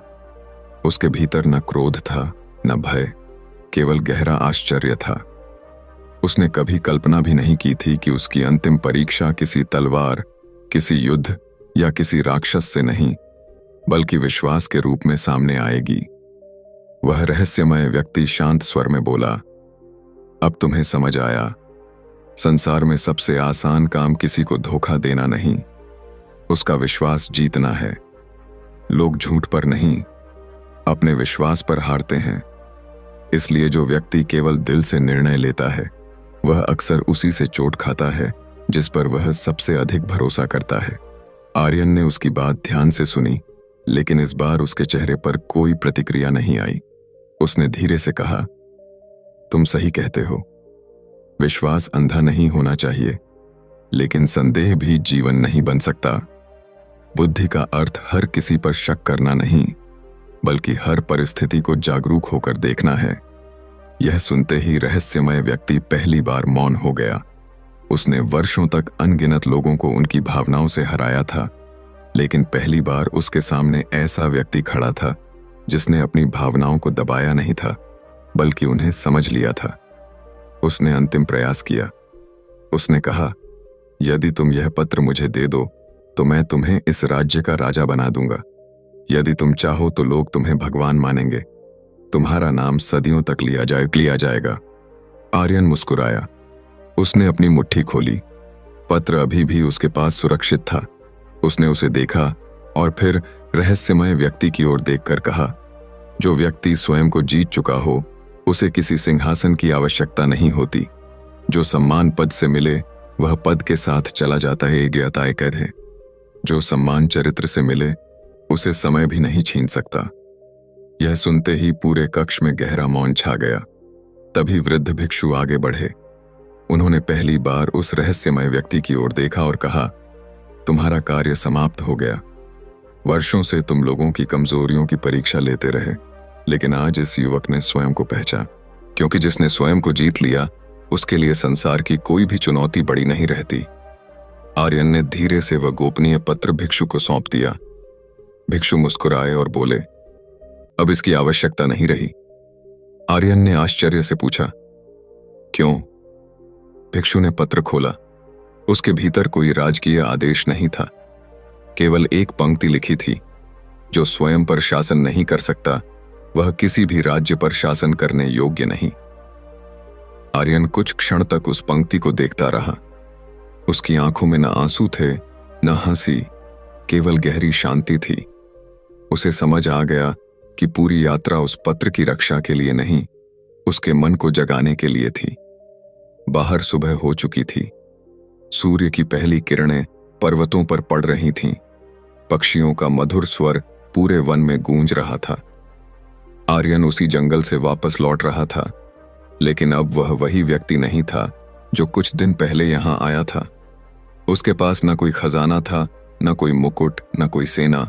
उसके भीतर न क्रोध था, न भय, केवल गहरा आश्चर्य था। उसने कभी कल्पना भी नहीं की थी कि उसकी अंतिम परीक्षा किसी तलवार, किसी युद्ध या किसी राक्षस से नहीं, बल्कि विश्वास के रूप में सामने आएगी। वह रहस्यमय व्यक्ति शांत स्वर में बोला, अब तुम्हें समझ आया, संसार में सबसे आसान काम किसी को धोखा देना नहीं, उसका विश्वास जीतना है। लोग झूठ पर नहीं, अपने विश्वास पर हारते हैं। इसलिए जो व्यक्ति केवल दिल से निर्णय लेता है, वह अक्सर उसी से चोट खाता है जिस पर वह सबसे अधिक भरोसा करता है। आर्यन ने उसकी बात ध्यान से सुनी, लेकिन इस बार उसके चेहरे पर कोई प्रतिक्रिया नहीं आई। उसने धीरे से कहा, तुम सही कहते हो, विश्वास अंधा नहीं होना चाहिए, लेकिन संदेह भी जीवन नहीं बन सकता। बुद्धि का अर्थ हर किसी पर शक करना नहीं, बल्कि हर परिस्थिति को जागरूक होकर देखना है। यह सुनते ही रहस्यमय व्यक्ति पहली बार मौन हो गया। उसने वर्षों तक अनगिनत लोगों को उनकी भावनाओं से हराया था, लेकिन पहली बार उसके सामने ऐसा व्यक्ति खड़ा था जिसने अपनी भावनाओं को दबाया नहीं था, बल्कि उन्हें समझ लिया था। उसने अंतिम प्रयास किया। उसने कहा, यदि तुम यह पत्र मुझे दे दो तो मैं तुम्हें इस राज्य का राजा बना दूंगा। यदि तुम चाहो तो लोग तुम्हें भगवान मानेंगे, तुम्हारा नाम सदियों तक लिया जाएगा। आर्यन मुस्कुराया। उसने अपनी मुट्ठी खोली। पत्र अभी भी उसके पास सुरक्षित था। उसने उसे देखा और फिर रहस्यमय व्यक्ति की ओर देखकर कहा, जो व्यक्ति स्वयं को जीत चुका हो उसे किसी सिंहासन की आवश्यकता नहीं होती। जो सम्मान पद से मिले वह पद के साथ चला जाता है, ये तय कैद है। जो सम्मान चरित्र से मिले उसे समय भी नहीं छीन सकता। यह सुनते ही पूरे कक्ष में गहरा मौन छा गया। तभी वृद्ध भिक्षु आगे बढ़े। उन्होंने पहली बार उस रहस्यमय व्यक्ति की ओर देखा और कहा, तुम्हारा कार्य समाप्त हो गया। वर्षों से तुम लोगों की कमजोरियों की परीक्षा लेते रहे, लेकिन आज इस युवक ने स्वयं को पहचाना, क्योंकि जिसने स्वयं को जीत लिया उसके लिए संसार की कोई भी चुनौती बड़ी नहीं रहती। आर्यन ने धीरे से वह गोपनीय पत्र भिक्षु को सौंप दिया। भिक्षु मुस्कुराए और बोले, अब इसकी आवश्यकता नहीं रही। आर्यन ने आश्चर्य से पूछा, क्यों? भिक्षु ने पत्र खोला। उसके भीतर कोई राजकीय आदेश नहीं था, केवल एक पंक्ति लिखी थी, जो स्वयं पर शासन नहीं कर सकता वह किसी भी राज्य पर शासन करने योग्य नहीं। आर्यन कुछ क्षण तक उस पंक्ति को देखता रहा। उसकी आंखों में न आंसू थे न हंसी, केवल गहरी शांति थी। उसे समझ आ गया कि पूरी यात्रा उस पत्र की रक्षा के लिए नहीं, उसके मन को जगाने के लिए थी। बाहर सुबह हो चुकी थी। सूर्य की पहली किरणें पर्वतों पर पड़ रही थीं। पक्षियों का मधुर स्वर पूरे वन में गूंज रहा था। आर्यन उसी जंगल से वापस लौट रहा था, लेकिन अब वह वही व्यक्ति नहीं था जो कुछ दिन पहले यहां आया था। उसके पास न कोई खजाना था, न कोई मुकुट, न कोई सेना।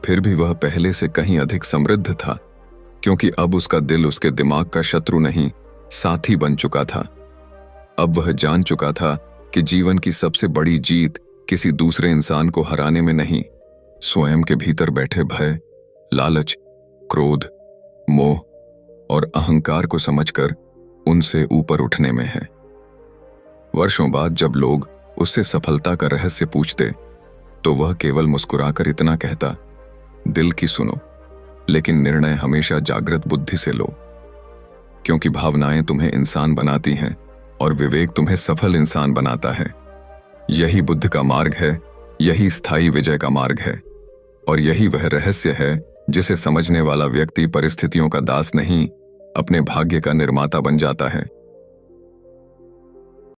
फिर भी वह पहले से कहीं अधिक समृद्ध था, क्योंकि अब उसका दिल उसके दिमाग का शत्रु नहीं, साथी बन चुका था। अब वह जान चुका था कि जीवन की सबसे बड़ी जीत किसी दूसरे इंसान को हराने में नहीं, स्वयं के भीतर बैठे भय, लालच, क्रोध, मोह और अहंकार को समझकर उनसे ऊपर उठने में है। वर्षों बाद जब लोग उससे सफलता का रहस्य पूछते, तो वह केवल मुस्कुराकर इतना कहता, दिल की सुनो, लेकिन निर्णय हमेशा जागृत बुद्धि से लो, क्योंकि भावनाएं तुम्हें इंसान बनाती हैं और विवेक तुम्हें सफल इंसान बनाता है। यही बुद्ध का मार्ग है, यही स्थायी विजय का मार्ग है, और यही वह रहस्य है जिसे समझने वाला व्यक्ति परिस्थितियों का दास नहीं, अपने भाग्य का निर्माता बन जाता है।